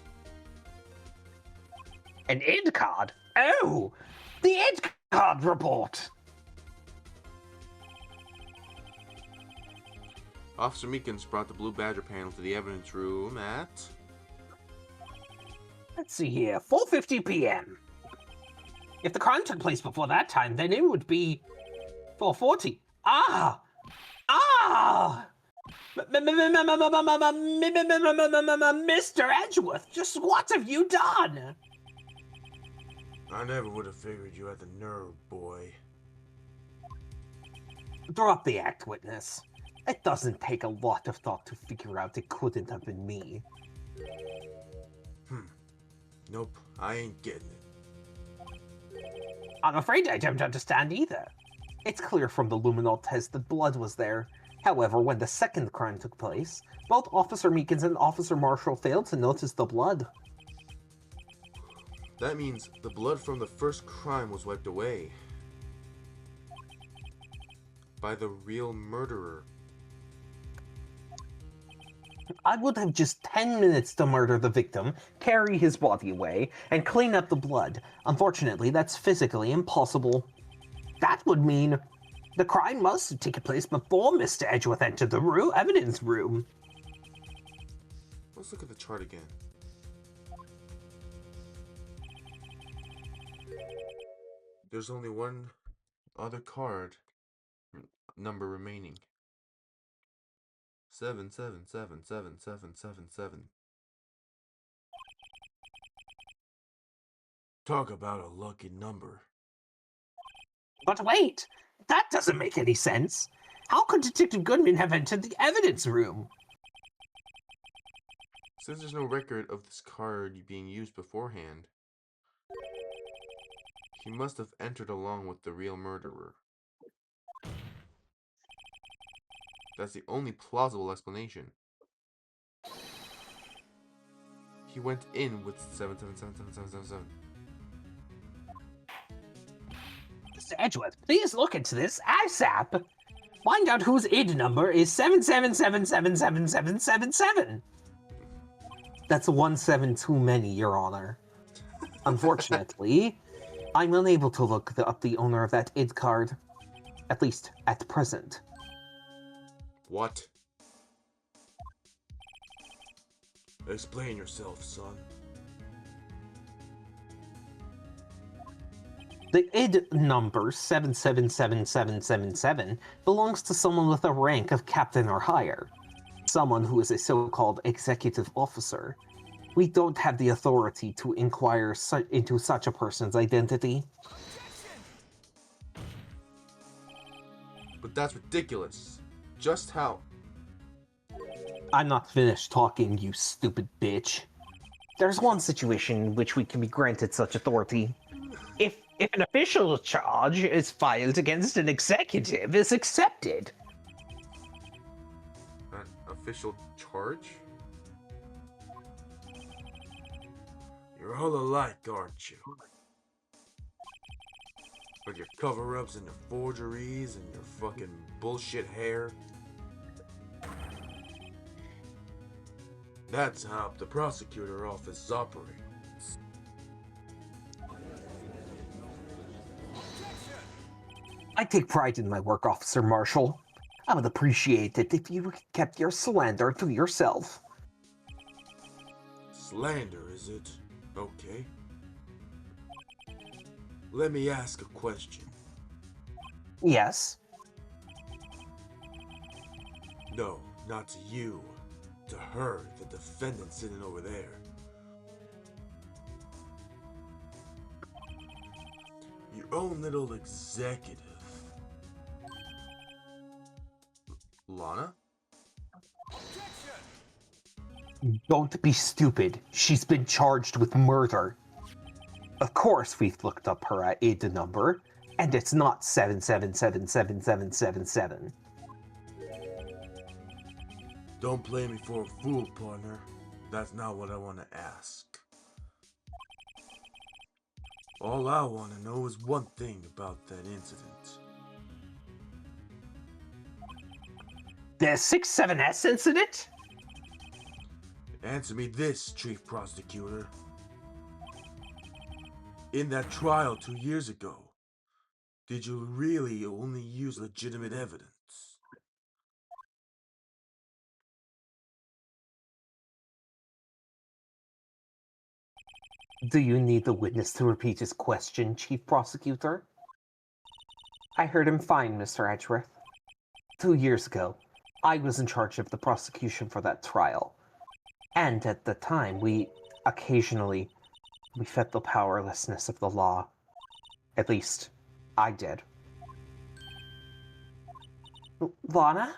An ID card? Oh! The ID card report!
Officer Meekins brought the Blue Badger panel to the evidence room at...
Let's see here, 4:50 p.m. If the crime took place before that time, then it would be 4:40. Ah! Ah! Mr. Edgeworth, just what have you done?
I never would have figured you had the nerve, boy.
Drop the act, witness. It doesn't take a lot of thought to figure out it couldn't have been me.
Nope, I ain't getting it.
I'm afraid I don't understand either. It's clear from the luminol test that blood was there. However, when the second crime took place, both Officer Meekins and Officer Marshall failed to notice the blood.
That means the blood from the first crime was wiped away. By the real murderer.
I would have just 10 minutes to murder the victim, carry his body away, and clean up the blood. Unfortunately, that's physically impossible. That would mean the crime must have taken place before Mr. Edgeworth entered the evidence room.
Let's look at the chart again. There's only one other card number remaining. 77777777. Talk about a lucky number.
But wait, that doesn't make any sense. How could Detective Goodman have entered the evidence room?
Since there's no record of this card being used beforehand, he must have entered along with the real murderer. That's the only plausible explanation. He went in with 777777.
Mr. Edgeworth, please look into this ASAP. Find out whose ID number is 77777777. That's 17 too many, Your Honor. Unfortunately, I'm unable to look up the owner of that ID card. At least, at present.
What? Explain yourself, son.
The ID number 777777 belongs to someone with a rank of captain or higher. Someone who is a so-called executive officer. We don't have the authority to inquire into such a person's identity.
But that's ridiculous. Just how?
I'm not finished talking, you stupid bitch. There's one situation in which we can be granted such authority. If an official charge is filed against an executive is accepted.
An official charge? You're all alike, aren't you? With your cover-ups and your forgeries and your fucking bullshit hair. That's how the prosecutor office operates.
I take pride in my work, Officer Marshall. I would appreciate it if you kept your slander to yourself.
Slander, is it? Okay. Let me ask a question.
Yes?
No, not to you. To her, the defendant sitting over there. Your own little executive. Lana?
Don't be stupid. She's been charged with murder. Of course we've looked up her AIDA number, and it's not 77777777.
Don't play me for a fool, partner. That's not what I want to ask. All I want to know is one thing about that incident.
The 67S incident?
Answer me this, Chief Prosecutor. In that trial 2 years ago, did you really only use legitimate evidence?
Do you need the witness to repeat his question, Chief Prosecutor? I heard him fine, Mr. Edgeworth. 2 years ago, I was in charge of the prosecution for that trial. And at the time, we felt the powerlessness of the law. At least, I did. Lana?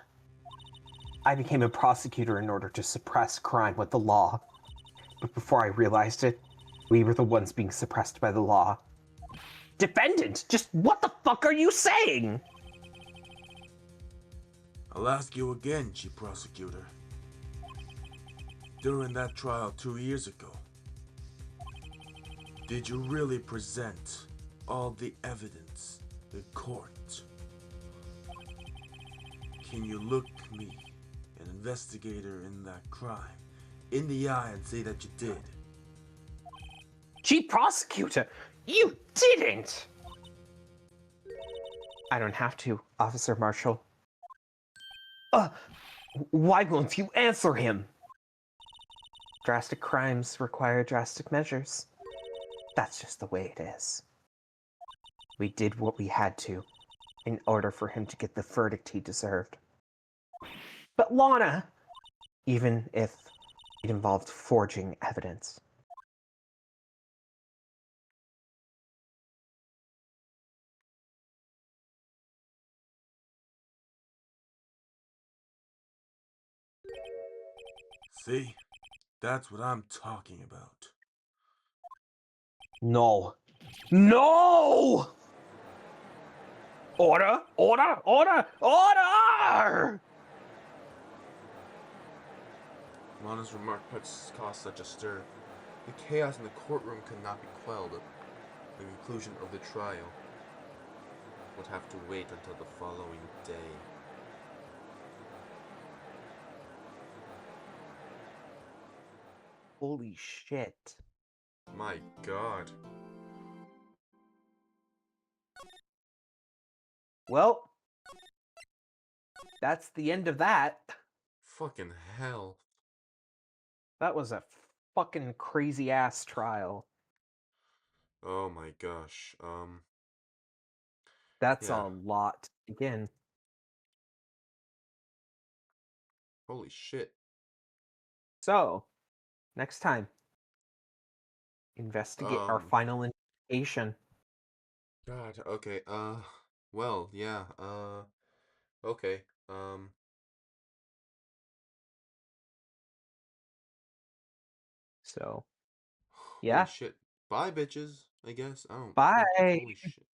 I became a prosecutor in order to suppress crime with the law. But before I realized it, we were the ones being suppressed by the law. Defendant, just what the fuck are you saying?
I'll ask you again, Chief Prosecutor. During that trial 2 years ago, did you really present all the evidence in court? Can you look me, an investigator in that crime, in the eye and say that you did?
Chief Prosecutor, you didn't! I don't have to, Officer Marshall. Why won't you answer him? Drastic crimes require drastic measures. That's just the way it is. We did what we had to in order for him to get the verdict he deserved. But Lana, even if it involved forging evidence.
See? That's what I'm talking about.
No. No! Order! Order! Order! Order!
Lana's remark caused such a stir. The chaos in the courtroom could not be quelled. The conclusion of the trial would have to wait until the following day.
Holy shit.
My god.
Well, that's the end of that.
Fucking hell.
That was a fucking crazy ass trial.
Oh my gosh.
That's
Yeah.
a lot. Again.
Holy shit.
So, next time, investigate our final investigation.
God, okay, well, yeah, okay,
So,
Holy
yeah.
shit. Bye, bitches. I guess. I don't. Fuck.
Bye.
Holy shit.